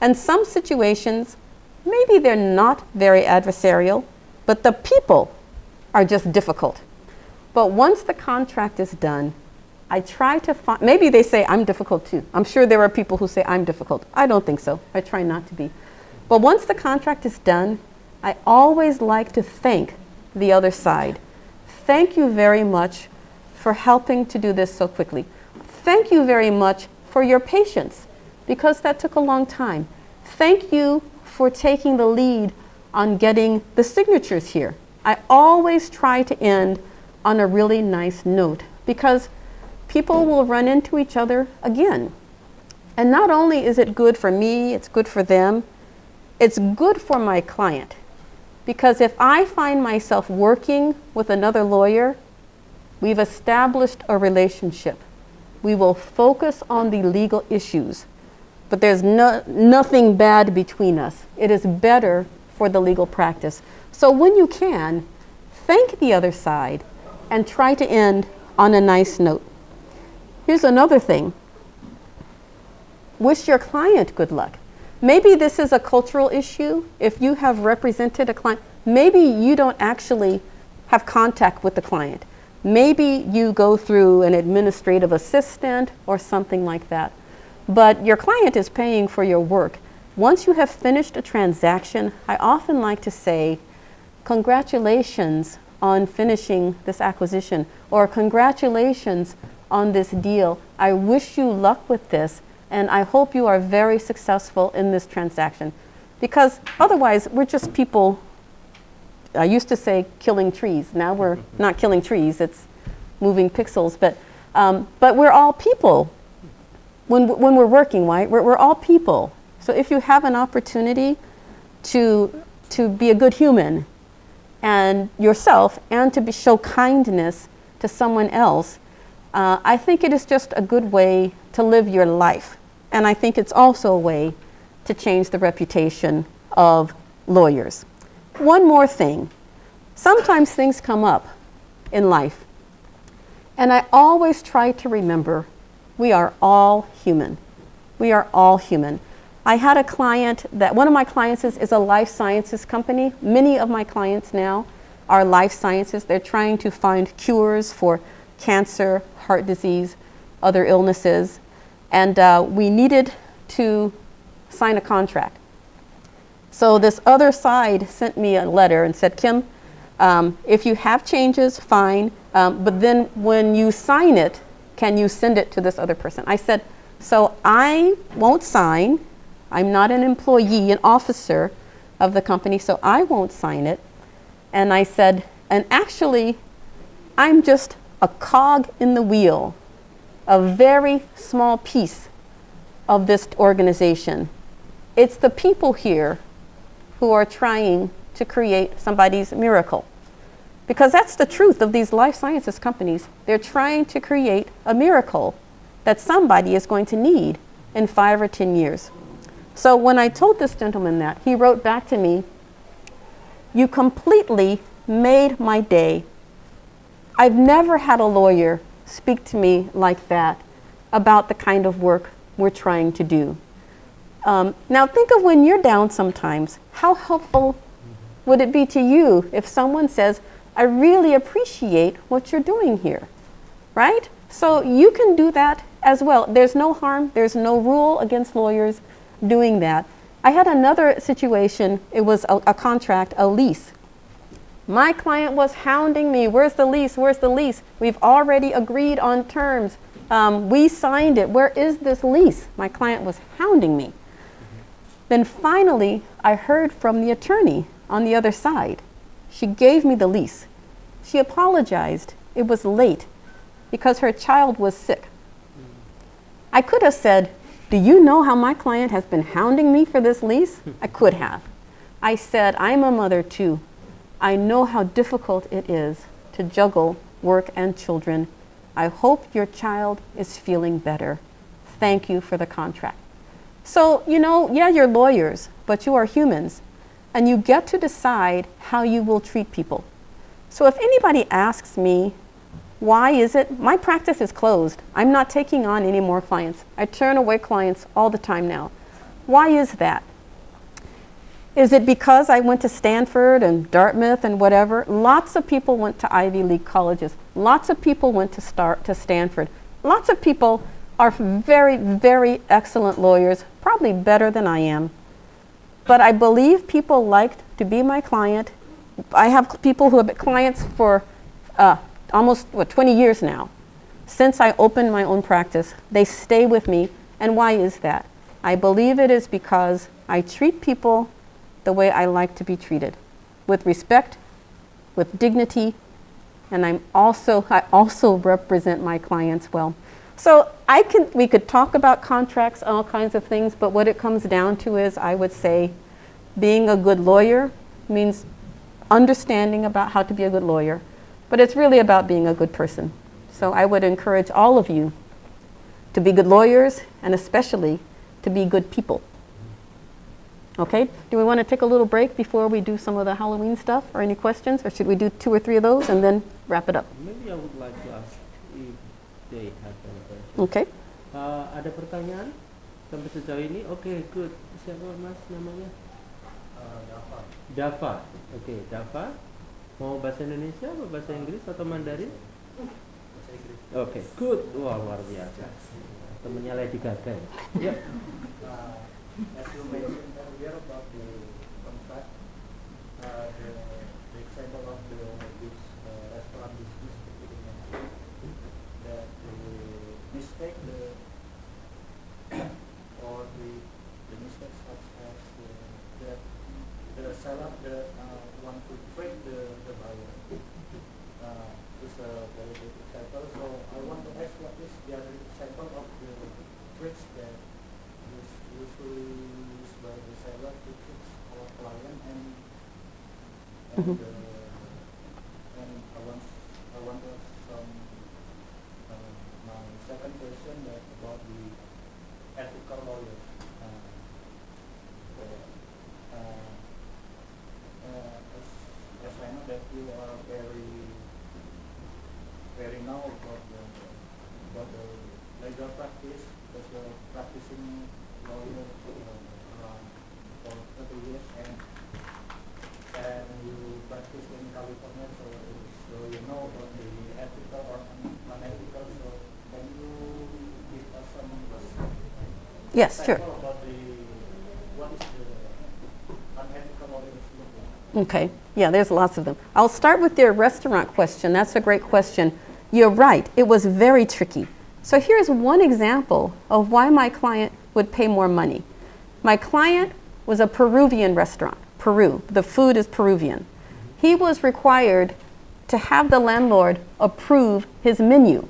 And some situations, maybe they're not very adversarial, but the people are just difficult. But once the contract is done, I try to find, maybe they say I'm difficult too. I'm sure there are people who say I'm difficult. I don't think so. I try not to be. But once the contract is done, I always like to thank the other side. Thank you very much for helping to do this so quickly. Thank you very much for your patience, because that took a long time. Thank you for taking the lead on getting the signatures here. I always try to end on a really nice note, because people will run into each other again. And not only is it good for me, it's good for them, it's good for my client. Because if I find myself working with another lawyer, we've established a relationship. We will focus on the legal issues, but there's nothing bad between us. It is better for the legal practice. So when you can, thank the other side and try to end on a nice note. Here's another thing. Wish your client good luck. Maybe this is a cultural issue. If you have represented a client, maybe you don't actually have contact with the client. Maybe you go through an administrative assistant or something like that. but your client is paying for your work. Once you have finished a transaction, I often like to say, congratulations on finishing this acquisition, or congratulations on this deal. I wish you luck with this, and I hope you are very successful in this transaction. Because otherwise, we're just people, I used to say killing trees. Now we're not killing trees, it's moving pixels, but we're all people when we're working, right? We're all people. So if you have an opportunity to be a good human and yourself, and to show kindness to someone else, I think it is just a good way to live your life. And I think it's also a way to change the reputation of lawyers. One more thing. Sometimes things come up in life, and I always try to remember we are all human. We are all human. I had a client that, one of my clients is a life sciences company. Many of my clients now are life sciences. They're trying to find cures for cancer, heart disease, other illnesses. And we needed to sign a contract. So this other side sent me a letter and said, Kim, if you have changes, fine. But then when you sign it, can you send it to this other person? I said, so I won't sign. I'm not an employee, an officer of the company, so I won't sign it. And I said, and actually, I'm just a cog in the wheel, a very small piece of this organization. It's the people here who are trying to create somebody's miracle. Because that's the truth of these life sciences companies. They're trying to create a miracle that somebody is going to need in 5 or 10 years. So when I told this gentleman that, he wrote back to me, you completely made my day. I've never had a lawyer speak to me like that about the kind of work we're trying to do. Now think of when you're down sometimes, how helpful would it be to you if someone says, I really appreciate what you're doing here, right? So you can do that as well. There's no harm, there's no rule against lawyers doing that. I had another situation, it was a contract, a lease. My client was hounding me, where's the lease, where's the lease? We've already agreed on terms. We signed it, where is this lease? My client was hounding me. Then finally, I heard from the attorney on the other side. She gave me the lease. She apologized, it was late because her child was sick. I could have said, do you know how my client has been hounding me for this lease? I could have. I said, I'm a mother too. I know how difficult it is to juggle work and children. I hope your child is feeling better. Thank you for the contract. So, you know, yeah, you're lawyers, but you are humans, and you get to decide how you will treat people. So if anybody asks me, why is it? My practice is closed. I'm not taking on any more clients. I turn away clients all the time now. Why is that? Is it because I went to Stanford and Dartmouth and whatever? Lots of people went to Ivy League colleges. Lots of people went to Stanford. Lots of people are very, very excellent lawyers, probably better than I am. But I believe people liked to be my client. I have people who have been clients for almost 20 years now. Since I opened my own practice, they stay with me. And why is that? I believe it is because I treat people the way I like to be treated, with respect, with dignity, and I also represent my clients well. So we could talk about contracts, all kinds of things, but what it comes down to is, I would say, being a good lawyer means understanding about how to be a good lawyer, but it's really about being a good person. So I would encourage all of you to be good lawyers, and especially to be good people. Okay, do we want to take a little break before we do some of the Halloween stuff, or any questions, or should we do 2 or 3 of those and then wrap it up? Maybe I would like to ask if they have any questions. Okay. Ada pertanyaan sampai sejauh ini? Oke, good. Siapa mas namanya? Dava. Oke, Dava. Mau bahasa Indonesia atau bahasa Inggris atau Mandarin? Bahasa Inggris. Oke, good. Wah, luar biasa. temennya Lady Gaga ya. Yuk. As you mentioned earlier about the contract, the example of this restaurant business that you mentioned, that the mistake, or the mistake such as that the seller that want to trick the buyer is a very good example. So I want to ask, what is the other example of the tricks that is usually used by the seller to trick our client, and I want to ask some my second question that about the ethical lawyers. As I know that you are very know about the legal practice, because you're practicing lawyer around for 30 years, and you practice in California, so you know about the ethical or unethical. So can you give us some Yes, sure. example about what is the unethical lawyers look like? Okay, yeah, there's lots of them. I'll start with your restaurant question. That's a great question. You're right, it was very tricky. So here's one example of why my client would pay more money. My client was a Peruvian restaurant, Peru. The food is Peruvian. He was required to have the landlord approve his menu.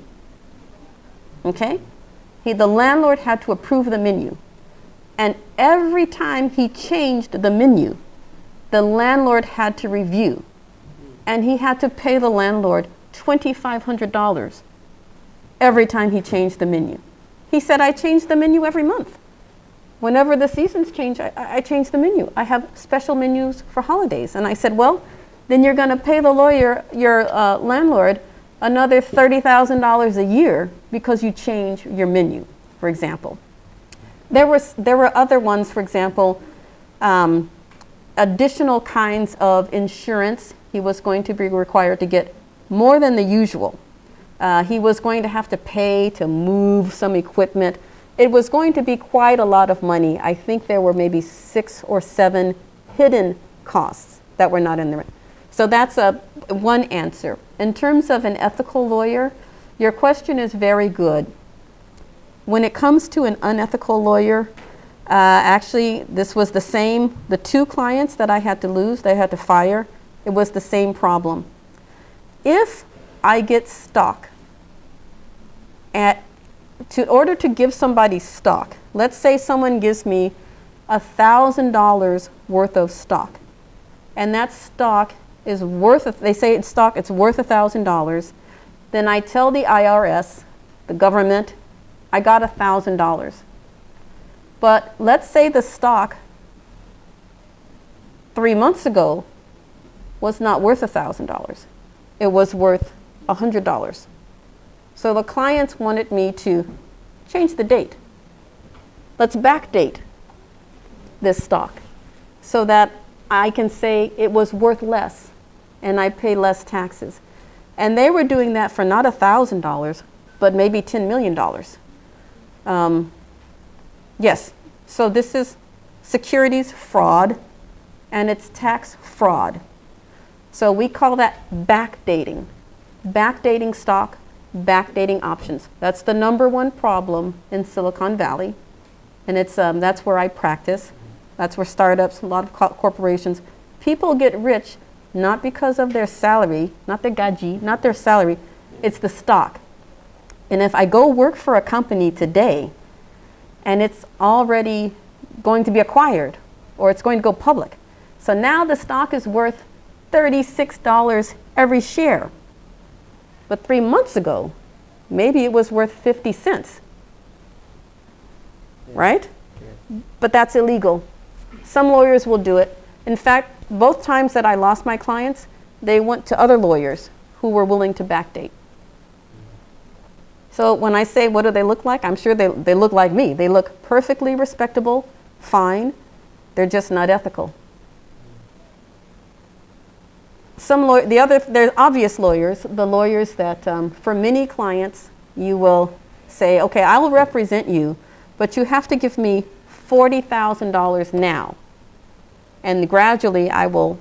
Okay? The landlord had to approve the menu. And every time he changed the menu, the landlord had to review. And he had to pay the landlord $2,500 every time he changed the menu. He said, I change the menu every month. Whenever the seasons change, I change the menu. I have special menus for holidays. And I said, well, then you're going to pay the lawyer, your landlord, another $30,000 a year because you change your menu, for example. There were other ones, for example, additional kinds of insurance. He was going to be required to get more than the usual. He was going to have to pay to move some equipment. It was going to be quite a lot of money. I think there were maybe 6 or 7 hidden costs that were not in the. So that's one answer. In terms of an ethical lawyer, your question is very good. When it comes to an unethical lawyer, actually, this was the same. The 2 clients that I had to lose, they had to fire. It was the same problem. If I get stock, in order to give somebody stock, let's say someone gives me $1,000 worth of stock, and that stock is worth, they say it's stock, it's worth $1,000, then I tell the IRS, the government, I got $1,000. But let's say the stock 3 months ago was not worth $1,000. It was worth $100. So the clients wanted me to change the date. Let's backdate this stock so that I can say it was worth less and I pay less taxes. And they were doing that for not $1,000, but maybe $10 million. Yes, so this is securities fraud and it's tax fraud. So we call that backdating. Backdating stock, backdating options. That's the #1 problem in Silicon Valley. And it's that's where I practice. That's where startups, a lot of corporations, people get rich not because of their salary, not their gaji, not their salary, it's the stock. And if I go work for a company today and it's already going to be acquired or it's going to go public, so now the stock is worth $36 every share. But 3 months ago, maybe it was worth 50 cents, right? Yes. But that's illegal. Some lawyers will do it. In fact, both times that I lost my clients, they went to other lawyers who were willing to backdate. So when I say, what do they look like? I'm sure they look like me. They look perfectly respectable, fine. They're just not ethical. There's obvious lawyers, the lawyers that for many clients, you will say, okay, I will represent you, but you have to give me $40,000 now. And gradually I will,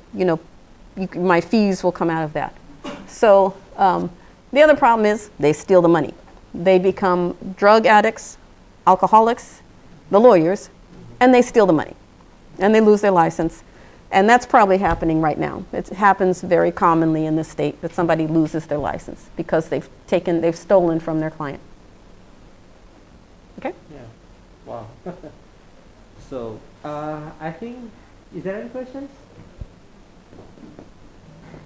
my fees will come out of that. So the other problem is they steal the money. They become drug addicts, alcoholics, the lawyers, and they steal the money. And they lose their license. And that's probably happening right now. It happens very commonly in the state that somebody loses their license because they've stolen from their client. Okay? Yeah. Wow. So, I think, is there any questions?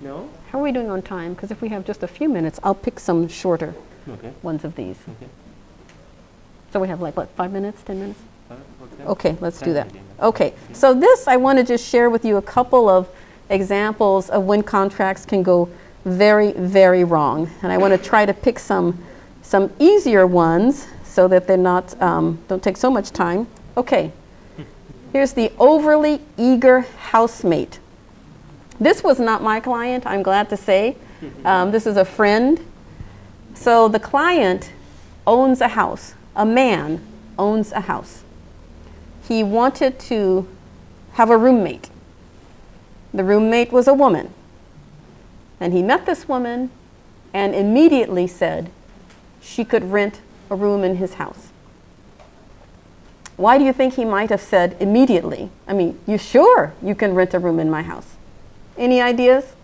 No? How are we doing on time? Because if we have just a few minutes, I'll pick some shorter ones of these. Okay. So we have like, what, 5 minutes, 10 minutes? Okay. Okay, let's do that. Okay, so this I want to just share with you a couple of examples of when contracts can go very, very wrong. And I want to try to pick some easier ones so that they're not, don't take so much time. Okay, here's the overly eager housemate. This was not my client, I'm glad to say. This is a friend. So the client owns a house. A man owns a house. He wanted to have a roommate. The roommate was a woman. And he met this woman and immediately said she could rent a room in his house. Why do you think he might have said immediately? I mean, you sure you can rent a room in my house? Any ideas?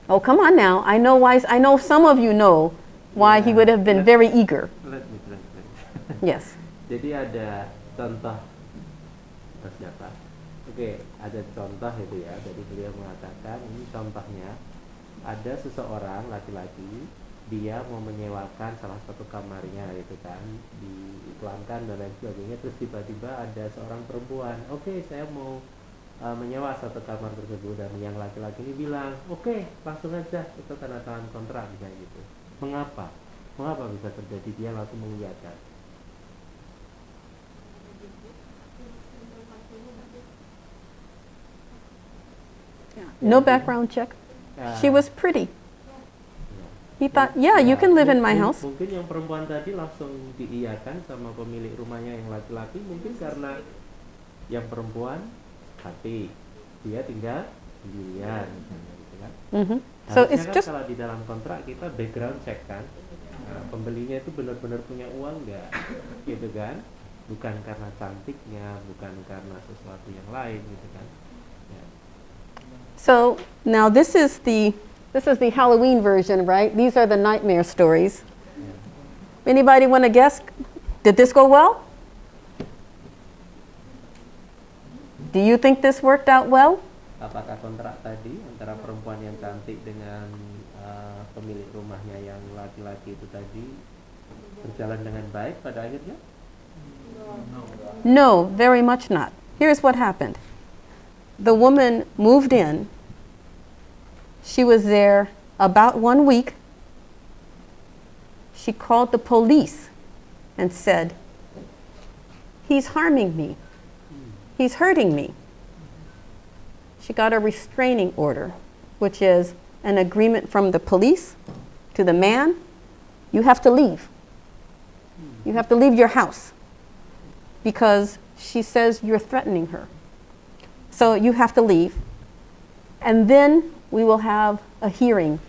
Oh, come on now. I know some of you know why he would have been very eager. Let me translate. Yes. Jadi ada contoh siapa? Oke, ada contoh itu ya. Jadi beliau mengatakan ini contohnya ada seseorang laki-laki dia mau menyewakan salah satu kamarnya gitu kan, diiklankan dan lain sebagainya, terus tiba-tiba ada seorang perempuan, oke, saya mau menyewa satu kamar tersebut, dan yang laki-laki ini bilang, oke, langsung aja itu tanda tangan kontrak misalnya gitu. Mengapa bisa terjadi? Dia langsung mengiyakan. No background check. She was pretty. He thought, yeah, you can live in my house. Mungkin yang perempuan tadi langsung diiyakan sama pemilik rumahnya yang laki-laki, mungkin karena yang perempuan hati, dia tinggal sendirian, gitu kan. So Harusnya it's kan just kalau di dalam kontrak kita background check kan, pembelinya itu benar-benar punya uang nggak, gitu kan? Bukan karena cantiknya, bukan karena sesuatu yang lain, gitu kan. Ya. So now this is the Halloween version, right? These are the nightmare stories. Anybody want to guess? Did this go well? Do you think this worked out well? Apakah kontrak tadi antara perempuan yang cantik dengan pemilik rumahnya yang laki-laki itu tadi berjalan dengan baik pada akhirnya? No, very much not. Here's what happened. The woman moved in. She was there about 1 week. She called the police and said, he's harming me. He's hurting me. She got a restraining order, which is an agreement from the police to the man. You have to leave. You have to leave your house because she says you're threatening her. So you have to leave. And then we will have a hearing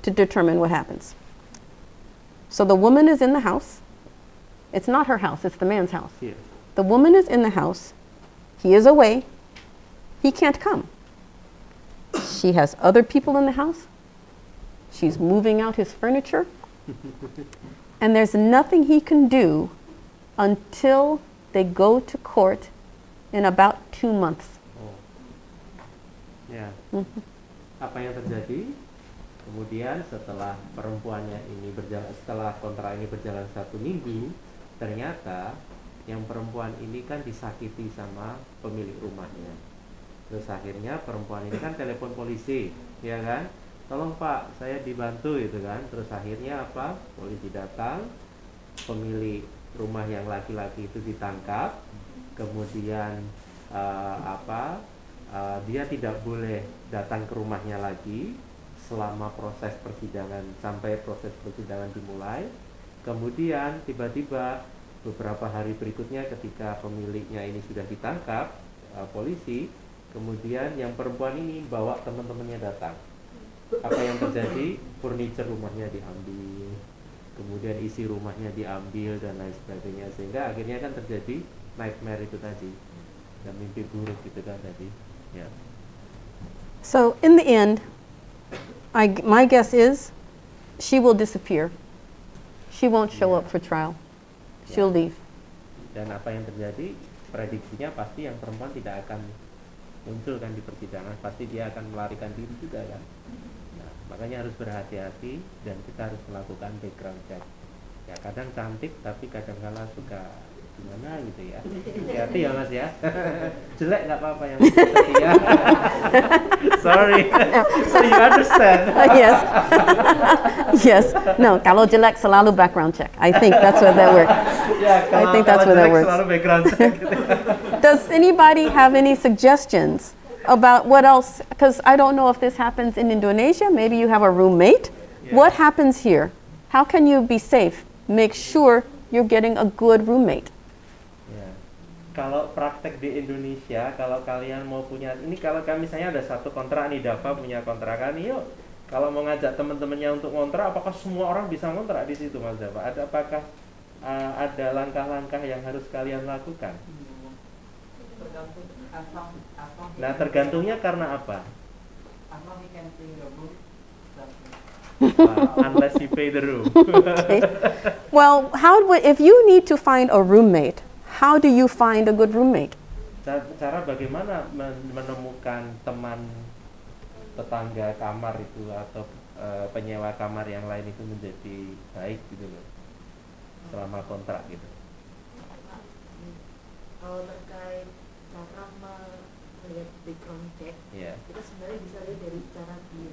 to determine what happens. So the woman is in the house. It's not her house, it's the man's house. Yes. The woman is in the house. He is away. He can't come. She has other people in the house. She's moving out his furniture. And there's nothing he can do until they go to court in about 2 months. Oh. Ya. Apa yang terjadi? Kemudian setelah perempuannya ini berjalan, setelah kontrak ini berjalan 1 minggu, ternyata yang perempuan ini kan disakiti sama pemilik rumahnya. Terus akhirnya perempuan ini kan telepon polisi, ya kan? Tolong Pak, saya dibantu gitu kan. Terus akhirnya apa? Polisi datang, pemilik rumah yang laki-laki itu ditangkap, kemudian dia tidak boleh datang ke rumahnya lagi selama proses persidangan, sampai proses persidangan dimulai. Kemudian tiba-tiba beberapa hari berikutnya ketika pemiliknya ini sudah ditangkap polisi, kemudian yang perempuan ini bawa teman-temannya datang. Apa yang terjadi? Furniture rumahnya diambil, kemudian isi rumahnya diambil dan lain sebagainya, sehingga akhirnya kan terjadi nightmare itu tadi, dan mimpi buruk gitu kan tadi. Ya. So in the end, my guess is she will disappear. She won't show up for trial. She'll leave. Dan apa yang terjadi? Prediksinya pasti yang perempuan tidak akan muncul kan di persidangan, pasti dia akan melarikan diri juga kan. Nah, makanya harus berhati-hati dan kita harus melakukan background check. Ya kadang cantik tapi kadang-kala suka gimana gitu ya. Hati-hati ya Mas ya. Jelek nggak apa-apa yang setia. Sorry. So you understand? Yes. Yes. No, kalau jelek selalu background check. I think that's where that works. Ya, I think that's where that works. Selalu background check. Does anybody have any suggestions about what else? Because I don't know if this happens in Indonesia. Maybe you have a roommate. Yeah. What happens here? How can you be safe? Make sure you're getting a good roommate. Ya. Kalau praktek di Indonesia, kalau kalian mau punya, ini kalau kami misalnya ada satu kontrak nih, Dava punya kontrakan, yuk. Kalau mau ngajak teman-temannya untuk ngontrak, apakah semua orang bisa ngontrak di situ, Mas Dava? Apakah ada langkah-langkah yang harus kalian lakukan? Nah, tergantungnya karena apa? Unless you pay the room. Okay. Well, if you need to find a roommate, how do you find a good roommate? Cara bagaimana menemukan teman tetangga kamar itu atau penyewa kamar yang lain itu menjadi baik gitu loh selama kontrak gitu. Kalau terkait cara melihat background check, kita sebenarnya bisa lihat dari cara dia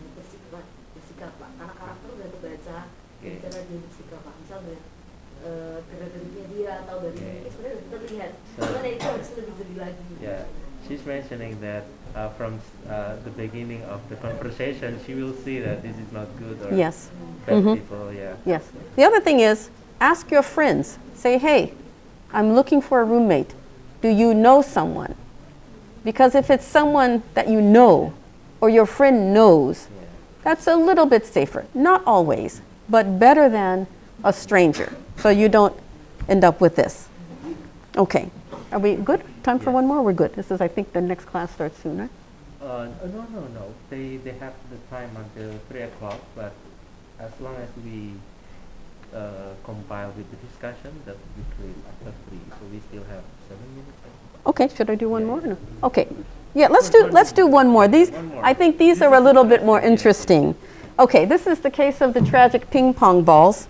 bersikap Pak, karena karakter udah kebaca dari cara dia bersikap Pak. Misal dari gerak-geriknya dia atau dari ini sebenarnya udah terlihat. Cuman itu harus lebih jeli lagi. Yeah, she's mentioning that from the beginning of the conversation, she will see that this is not good or Yes. bad people. Yeah. Yes. The other thing is, ask your friends. Say, hey, I'm looking for a roommate. Do you know someone? Because if it's someone that you know or your friend knows, that's a little bit safer. Not always, but better than a stranger. So you don't end up with this. Okay. Are we good? Time for one more? We're good. This is, I think, the next class starts soon, right? No. They have the time until 3 o'clock, but as long as we compile with the discussion, that will be great after 3. So we still have 7 minutes. Okay, should I do one more? No. Okay. Yeah, let's do one more. I think these are a little bit more interesting. Okay, this is the case of the tragic ping pong balls.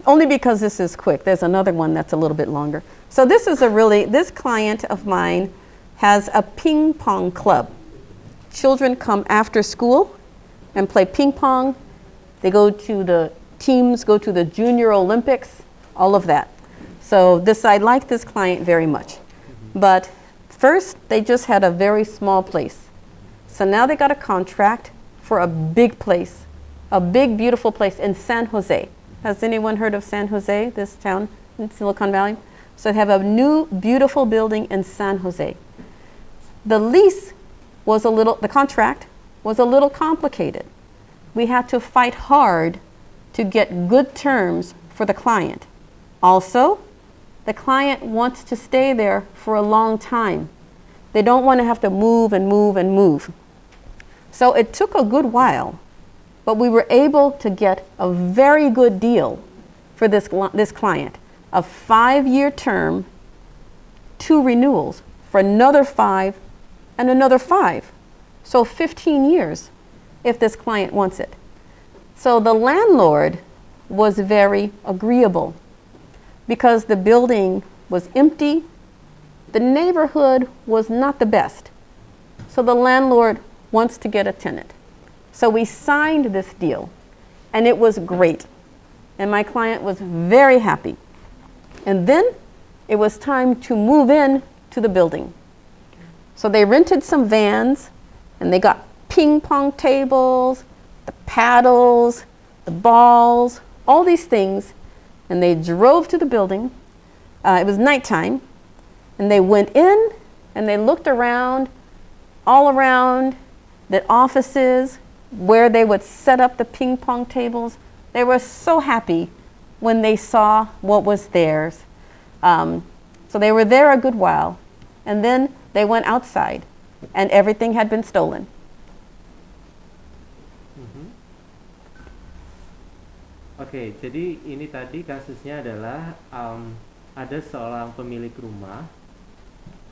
Only because this is quick. There's another one that's a little bit longer. So this client of mine has a ping pong club. Children come after school and play ping pong. They teams go to the Junior Olympics, all of that. So I like this client very much. But first, they just had a very small place. So now they got a contract for a big place, a big, beautiful place in San Jose. Has anyone heard of San Jose, this town in Silicon Valley? So they have a new, beautiful building in San Jose. The contract was a little complicated. We had to fight hard to get good terms for the client. Also, the client wants to stay there for a long time. They don't want to have to move and move and move. So it took a good while, but we were able to get a very good deal for this client. A 5-year term, 2 renewals for another 5 and another 5. So 15 years if this client wants it. So the landlord was very agreeable because the building was empty. The neighborhood was not the best. So the landlord wants to get a tenant. So we signed this deal and it was great. And my client was very happy. And then it was time to move in to the building. So they rented some vans and they got ping pong tables, the paddles, the balls, all these things, and they drove to the building. It was nighttime, and they went in, and they looked around, all around the offices where they would set up the ping pong tables. They were so happy when they saw what was theirs. So they were there a good while, and then they went outside, and everything had been stolen. Oke, jadi ini tadi kasusnya adalah ada seorang pemilik rumah,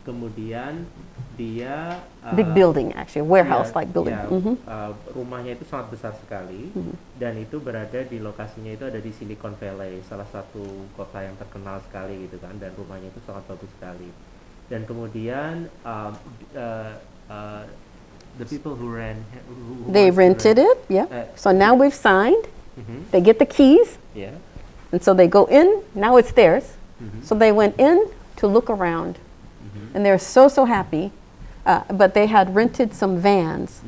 kemudian dia Big building, actually, warehouse-like building. Rumahnya itu sangat besar sekali, dan itu berada di lokasinya itu ada di Silicon Valley, salah satu kota yang terkenal sekali gitu kan, dan rumahnya itu sangat bagus sekali. Dan kemudian the people who they rented it, so now we've signed. They get the keys, and so they go in. Now it's theirs. So they went in to look around, and they're so happy. But they had rented some vans,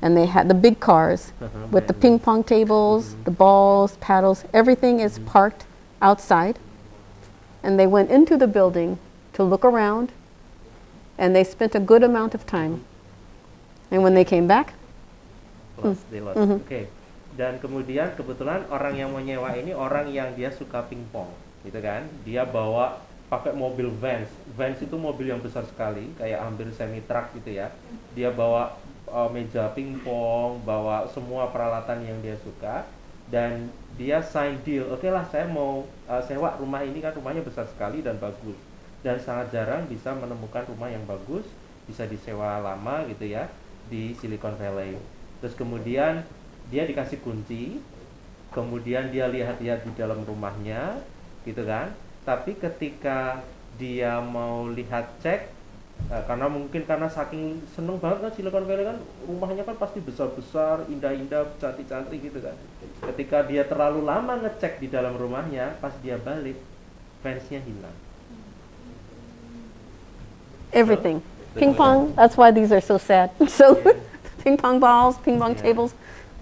and they had the big cars with the ping pong tables, the balls, paddles. Everything is parked outside, and they went into the building to look around, and they spent a good amount of time. And when they came back, they lost. Okay. Dan kemudian kebetulan orang yang mau nyewa ini orang yang dia suka pingpong, gitu kan? Dia bawa pakai mobil Vans. Vans itu mobil yang besar sekali, kayak hampir semi truck gitu ya. Dia bawa meja pingpong, bawa semua peralatan yang dia suka, dan dia sign deal. Oke lah, saya mau sewa rumah ini kan, rumahnya besar sekali dan bagus. Dan sangat jarang bisa menemukan rumah yang bagus, bisa disewa lama gitu ya di Silicon Valley. Terus kemudian dia dikasih kunci, kemudian dia lihat-lihat di dalam rumahnya, gitu kan. Tapi ketika dia mau lihat cek, karena saking seneng banget kan Silicon Valley kan, rumahnya kan pasti besar-besar, indah-indah, cantik-cantik gitu kan. Ketika dia terlalu lama ngecek di dalam rumahnya, pas dia balik, fansnya hilang. everything. Ping pong, that's why these are so sad. So ping pong balls, ping pong tables.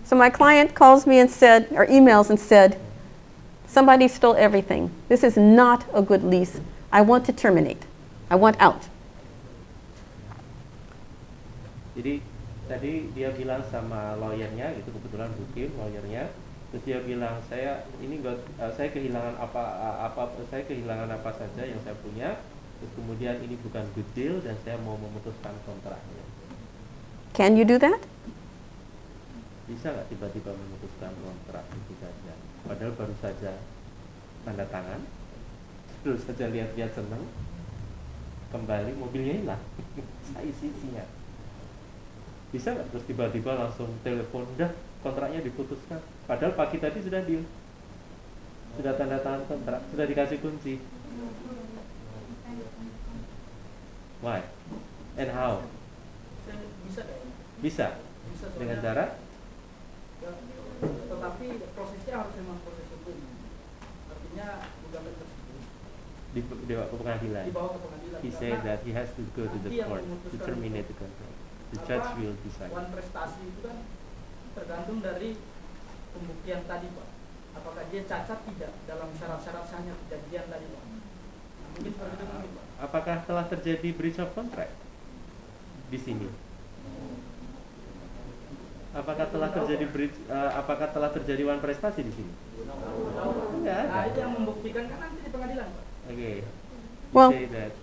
So my client calls me and said, or emails and said, somebody stole everything. This is not a good lease. I want to terminate. I want out. Jadi tadi dia bilang sama lawyernya, itu kebetulan Bukim lawyernya, terus dia bilang saya kehilangan saya kehilangan apa saja yang saya punya, terus kemudian ini bukan good deal dan saya mau memutuskan kontraknya. Can you do that? Bisa nggak tiba-tiba memutuskan kontrak itu saja? Padahal baru saja tanda tangan, terus saja lihat-lihat senang, kembali mobilnya hilang, isinya. Bisa nggak terus tiba-tiba langsung telepon, dah kontraknya diputuskan, padahal pagi tadi sudah deal, sudah tanda tangan kontrak, sudah dikasih kunci. Why? And how? Bisa. Dengan cara? Tetapi prosesnya harus memang proses hukum. Artinya gugatan tersebut Dibawa ke pengadilan. He said that he has to go to the court to terminate the contract. The judge will decide. Wan prestasi itu kan tergantung dari pembuktian tadi, Pak. Apakah dia cacat tidak dalam syarat-syarat sahnya kejadian tadi, Pak. Nah, mungkin seperti itu mungkin, Pak. Apakah telah terjadi breach of contract di sini? Apakah telah terjadi wan prestasi di sini? Enggak ada. Nah, itu yang membuktikan kan nanti di pengadilan, Pak. Okay. Well,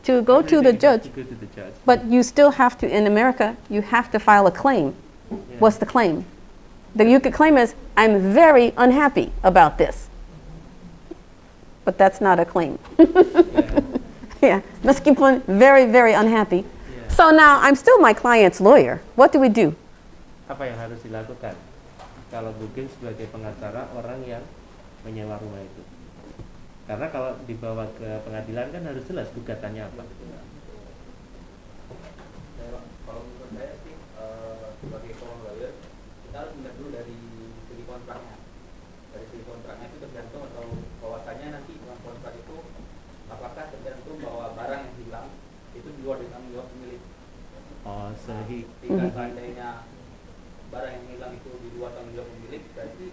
to go to the judge, Go to the judge. but you still have to, in America, you have to file a claim. Yeah. What's the claim? You could claim is, I'm very unhappy about this. But that's not a claim. Yeah, meskipun very, very unhappy. Yeah. So now I'm still my client's lawyer. What do we do? Apa yang harus dilakukan kalau mungkin sebagai pengacara orang yang menyewa rumah itu? Karena kalau dibawa ke pengadilan kan harus jelas gugatannya apa. Kalau menurut saya sih sebagai seorang lawyer kita harus melihat dulu dari segi kontraknya. Dari segi kontraknya itu tergantung atau bahwasannya nanti dalam kontrak itu apakah tergantung bahwa barang yang hilang itu di luar dari tanggung jawab pemilik. Oh, Jika seandainya barang yang hilang itu di luar tanggung jawab pemilik, berarti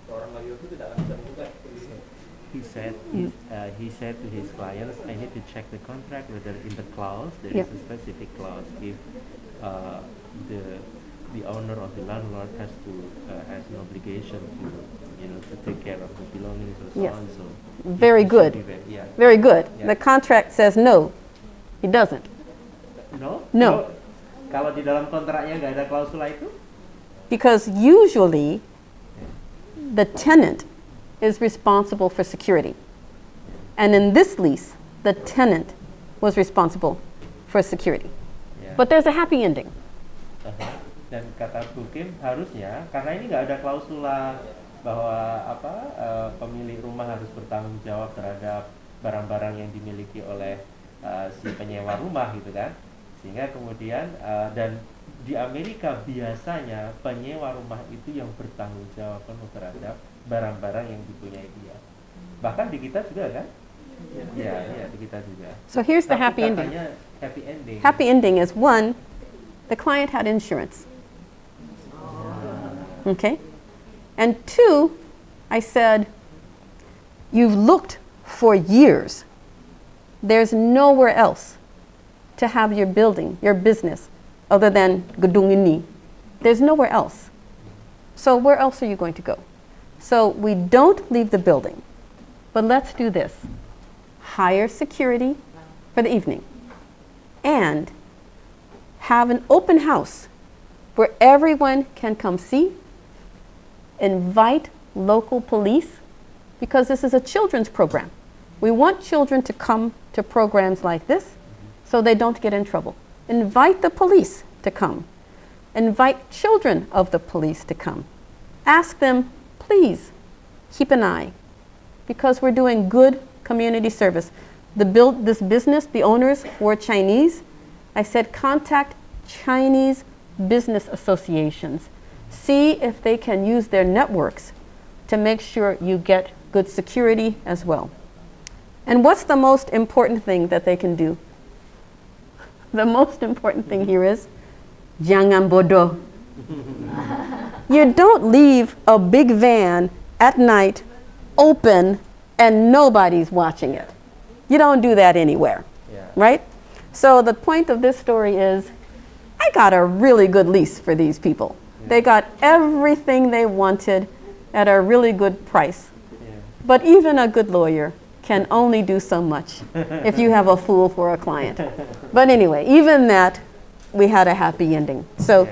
seorang lawyer itu tidak akan bisa menggugat seperti ini. He said to his clients, I need to check the contract whether in the clause there Yeah. is a specific clause if the owner of the landlord has an obligation to take care of the belongings or so Yes. on. So Very it should good. be yeah. Very good. Yeah. The contract says no. It doesn't. No. No. Kalau di dalam kontraknya nggak ada klausula itu? Because usually the tenant is responsible for security. And in this lease, the tenant was responsible for security. Ya. But there's a happy ending. Dan kata Bu Kim harusnya karena ini nggak ada klausula bahwa pemilik rumah harus bertanggung jawab terhadap barang-barang yang dimiliki oleh si penyewa rumah gitu kan, sehingga kemudian dan di Amerika biasanya penyewa rumah itu yang bertanggung jawab penuh terhadap barang-barang yang dipunyai dia. Bahkan di kita juga kan? Ya, di kita juga. So here's the Tapi happy ending. katanya happy ending. Happy ending is one, the client had insurance. Okay? And two, I said, you've looked for years. There's nowhere else to have your building, your business, other than gedung ini. There's nowhere else. So where else are you going to go? So we don't leave the building, but let's do this. Hire security for the evening and have an open house where everyone can come see, invite local police, because this is a children's program. We want children to come to programs like this so they don't get in trouble. Invite the police to come. Invite children of the police to come. Ask them, please, keep an eye, because we're doing good community service. This business, the owners were Chinese. I said, contact Chinese business associations. See if they can use their networks to make sure you get good security as well. And what's the most important thing that they can do? The most important thing here is, jangan bodoh. You don't leave a big van at night open and nobody's watching it. You don't do that anywhere, right? So the point of this story is, I got a really good lease for these people. They got everything they wanted at a really good price. But even a good lawyer can only do so much if you have a fool for a client. But anyway, even that, we had a happy ending. So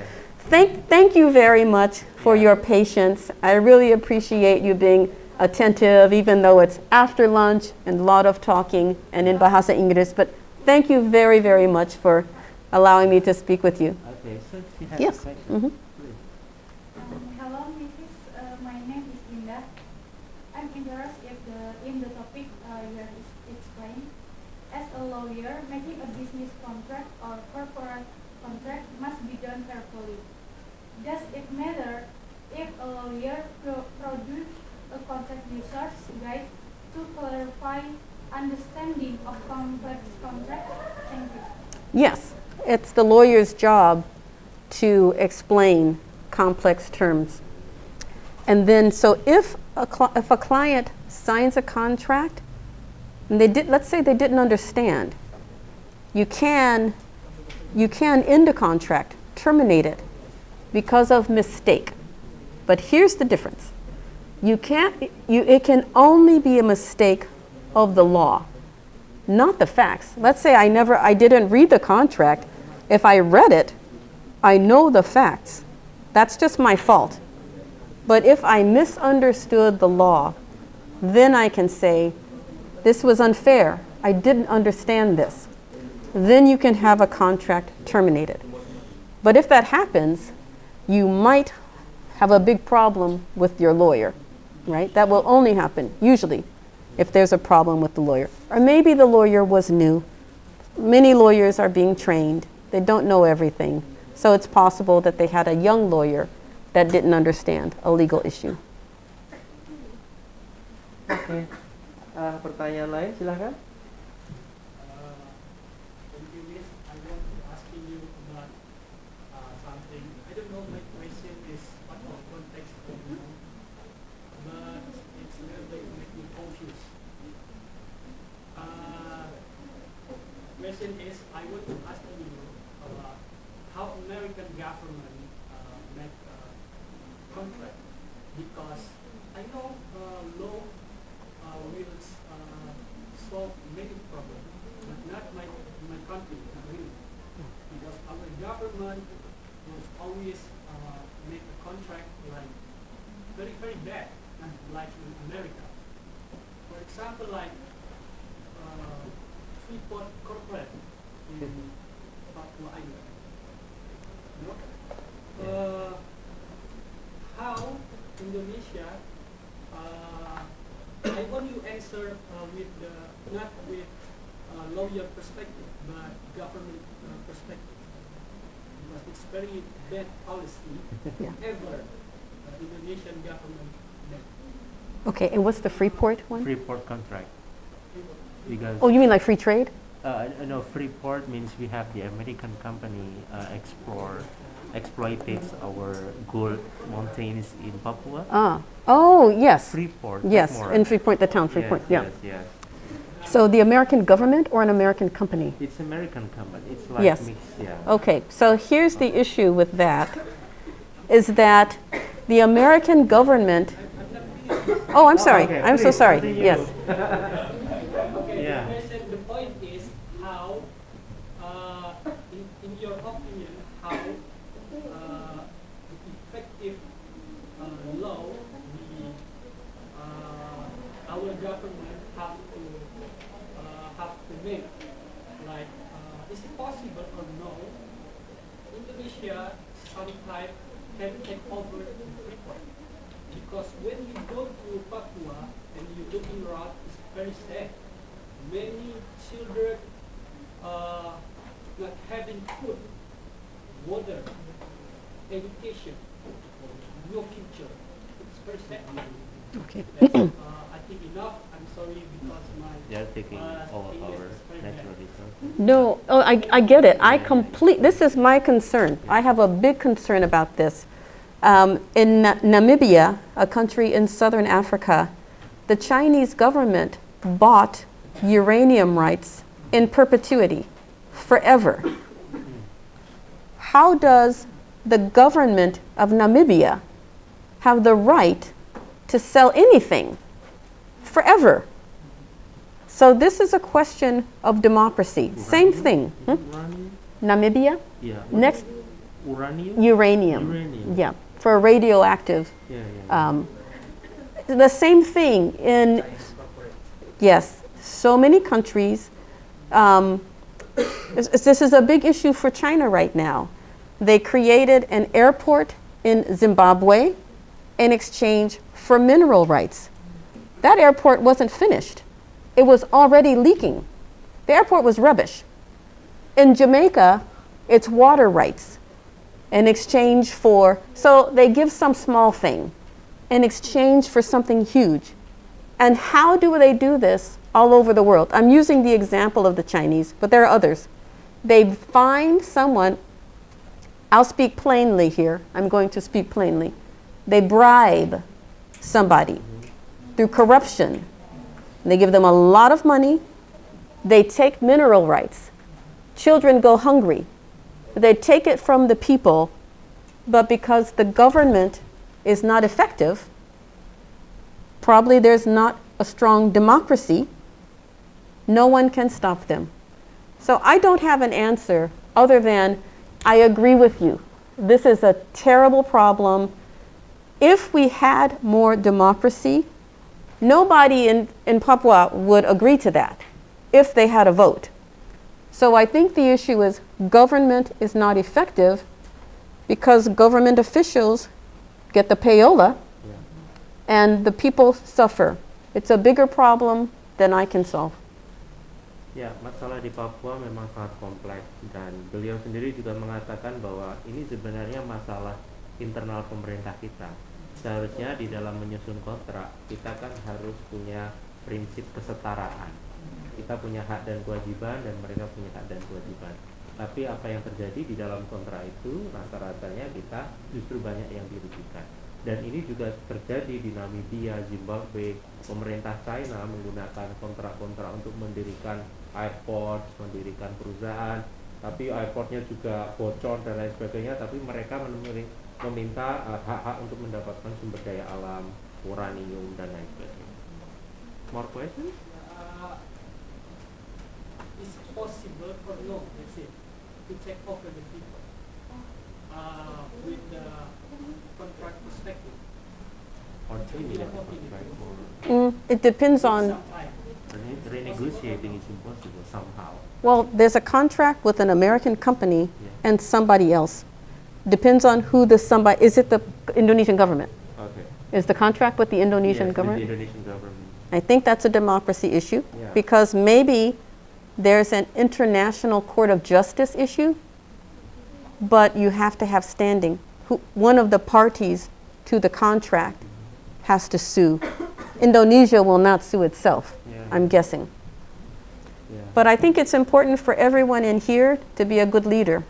thank you very much for your patience. I really appreciate you being attentive, even though it's after lunch and a lot of talking and in Bahasa Inggris. But thank you very, very much for allowing me to speak with you. Okay, so she has Yes. a question. Mhm. Hello, Mrs. My name is Linda. I'm interested in the topic you have explained. As a lawyer, making a business contract or corporate contract must be done carefully. Does it matter if a lawyer produce a contract research guide to clarify understanding of complex contract? Thank you. Yes, it's the lawyer's job to explain complex terms. And then, so if a client signs a contract, and let's say they didn't understand, you can end a contract, terminate it because of mistake. But here's the difference. It can only be a mistake of the law, not the facts. Let's say I didn't read the contract. If I read it, I know the facts. That's just my fault. But if I misunderstood the law, then I can say, this was unfair. I didn't understand this. Then you can have a contract terminated. But if that happens, you might have a big problem with your lawyer, right? That will only happen, usually, if there's a problem with the lawyer. Or maybe the lawyer was new. Many lawyers are being trained. They don't know everything. So it's possible that they had a young lawyer that didn't understand a legal issue. Oke. Pertanyaan lain silahkan. Thank you, Miss. I want to ask you about something. I don't know. My question is what of context of contract, because I know law will solve many problems, but not my country, not really. Because our government will always make a contract like very, very bad, and like in America. For example, like Freeport Corporate in Papua Island. You know? How Indonesia, I want you answer with not with lawyer perspective, but government perspective. Because it's very bad policy ever Indonesian government made. Okay, and what's the Freeport one? Freeport contract. Because Oh, you mean like free trade? no, Freeport means we have the American company exploited our gold mountains in Papua. Oh, yes. Freeport. Yes, Blackmore. in Freeport, the town Freeport, yeah. Yes. So the American government or an American company? It's American company. It's like Yes. mixed, yeah. Okay, so here's the issue with that, is that the American government, oh, I'm sorry, okay, I'm so please, sorry, continue. yes. Okay, Yeah. the point is how, in your opinion, how effective law our government have to make. Like, is it possible or no? Indonesia sometimes can take over the Freeport, because when you go to Papua and you looking around, it's very sad. Many children not having food, water, education, no future. It's very sad. Okay. That's, I think enough. I'm sorry because my They're taking all of English our is very natural bad. resources. No, oh, I get it. This is my concern. I have a big concern about this. In Namibia, a country in southern Africa, the Chinese government bought uranium rights in perpetuity, forever. How does the government of Namibia have the right to sell anything forever? So this is a question of democracy. Same thing. Uranium? Namibia? Yeah. Next, Uranium? uranium. Uranium. Yeah, for radioactive. Yeah. The same thing in, yes, so many countries. This is a big issue for China right now. They created an airport in Zimbabwe in exchange for mineral rights. That airport wasn't finished. It was already leaking. The airport was rubbish. In Jamaica, it's water rights in exchange for, so they give some small thing in exchange for something huge. And how do they do this all over the world? I'm using the example of the Chinese, but there are others. They find someone, I'll speak plainly here, I'm going to speak plainly. They bribe somebody through corruption. They give them a lot of money. They take mineral rights. Children go hungry. They take it from the people, but because the government is not effective, probably there's not a strong democracy, no one can stop them. So I don't have an answer other than I agree with you. This is a terrible problem. If we had more democracy, nobody in Papua would agree to that if they had a vote. So I think the issue is government is not effective because government officials get the payola and the people suffer. It's a bigger problem than I can solve. Ya, masalah di Papua memang sangat kompleks dan beliau sendiri juga mengatakan bahwa ini sebenarnya masalah internal pemerintah kita. Seharusnya di dalam menyusun kontrak kita kan harus punya prinsip kesetaraan. Kita punya hak dan kewajiban dan mereka punya hak dan kewajiban. Tapi apa yang terjadi di dalam kontrak itu rata-ratanya kita justru banyak yang dirugikan. Dan ini juga terjadi di Namibia, Zimbabwe. Pemerintah China menggunakan kontrak-kontrak untuk mendirikan airport, mendirikan perusahaan, tapi airportnya juga bocor dan lain sebagainya. Tapi mereka meminta hak-hak untuk mendapatkan sumber daya alam, uranium dan lain sebagainya. More questions? Is it possible or no, let's say, to check over the people with the contract perspective? Or do you need a contract or It depends on, Some time. renegotiating is impossible somehow. well, there's a contract with an American company Yeah. and somebody else. Depends on who the somebody, is it the Indonesian government? Okay. Is the contract with the Indonesian Yes, government? with the Indonesian government. I think that's a democracy issue Yeah. because maybe there's an international court of justice issue, but you have to have standing. One of the parties to the contract has to sue. Indonesia will not sue itself, Yeah. I'm guessing. Yeah. But I think it's important for everyone in here to be a good leader,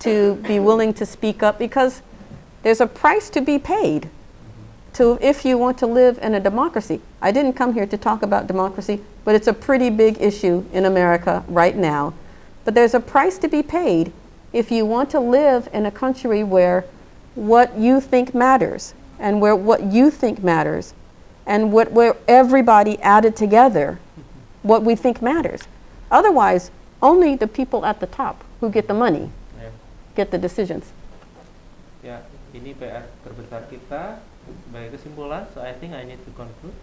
to be willing to speak up because there's a price to be paid if you want to live in a democracy. I didn't come here to talk about democracy, but it's a pretty big issue in America right now. But there's a price to be paid if you want to live in a country where what you think matters and where what you think matters and where everybody added together what we think matters. Otherwise, only the people at the top who get the money Yeah. get the decisions. Ya, ini PR terbesar kita. Sebagai kesimpulan, so I think I need to conclude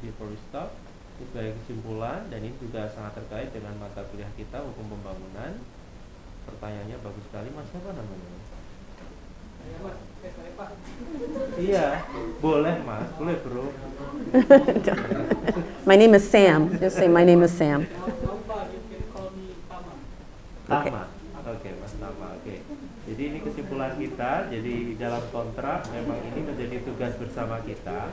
before we stop. Ini sebagai kesimpulan dan ini juga sangat terkait dengan mata kuliah kita hukum pembangunan. Pertanyaannya bagus sekali, Mas. Siapa namanya? Iya, boleh Mas, boleh Bro. My name is Sam. Just say my name is Sam. Alpha, you can call me Tama. Okay. Tama. Oke, Mas Tama. Oke. Jadi ini kesimpulan kita. Jadi dalam kontrak memang ini menjadi tugas bersama kita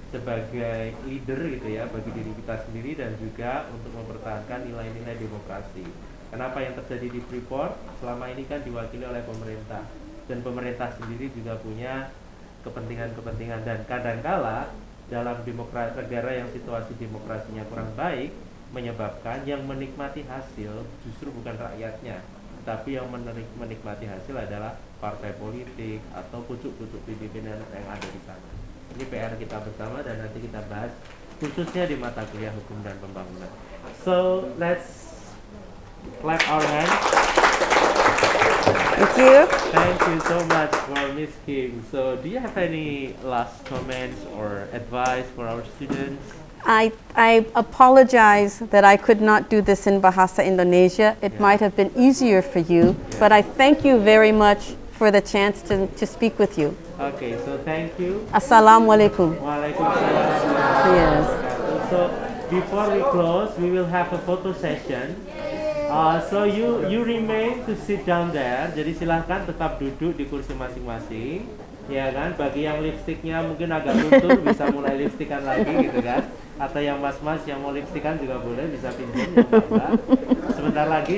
sebagai leader gitu ya bagi diri kita sendiri dan juga untuk mempertahankan nilai-nilai demokrasi. Kenapa yang terjadi di Freeport selama ini kan diwakili oleh pemerintah dan pemerintah sendiri juga punya kepentingan-kepentingan dan kadangkala dalam negara yang situasi demokrasinya kurang baik menyebabkan yang menikmati hasil justru bukan rakyatnya, tapi yang menikmati hasil adalah partai politik atau pucuk-pucuk pimpinan yang ada di sana. Ini PR kita bersama dan nanti kita bahas khususnya di mata kuliah hukum dan pembangunan. So let's clap our hands. Thank you. Thank you so much for Miss Kim. So do you have any last comments or advice for our students? I apologize that I could not do this in Bahasa Indonesia. It might have been easier for you, but I thank you very much for the chance to speak with you. Okay, so thank you. Assalamualaikum. Waalaikumsalam. Yes. So before we close, we will have a photo session. So you remain to sit down there. Jadi silahkan tetap duduk di kursi masing-masing. Ya kan, bagi yang lipstiknya mungkin agak luntur bisa mulai lipstikan lagi gitu kan. Atau yang mas-mas yang mau lipstikan juga boleh bisa pinjam ya, Mbak. Sebentar lagi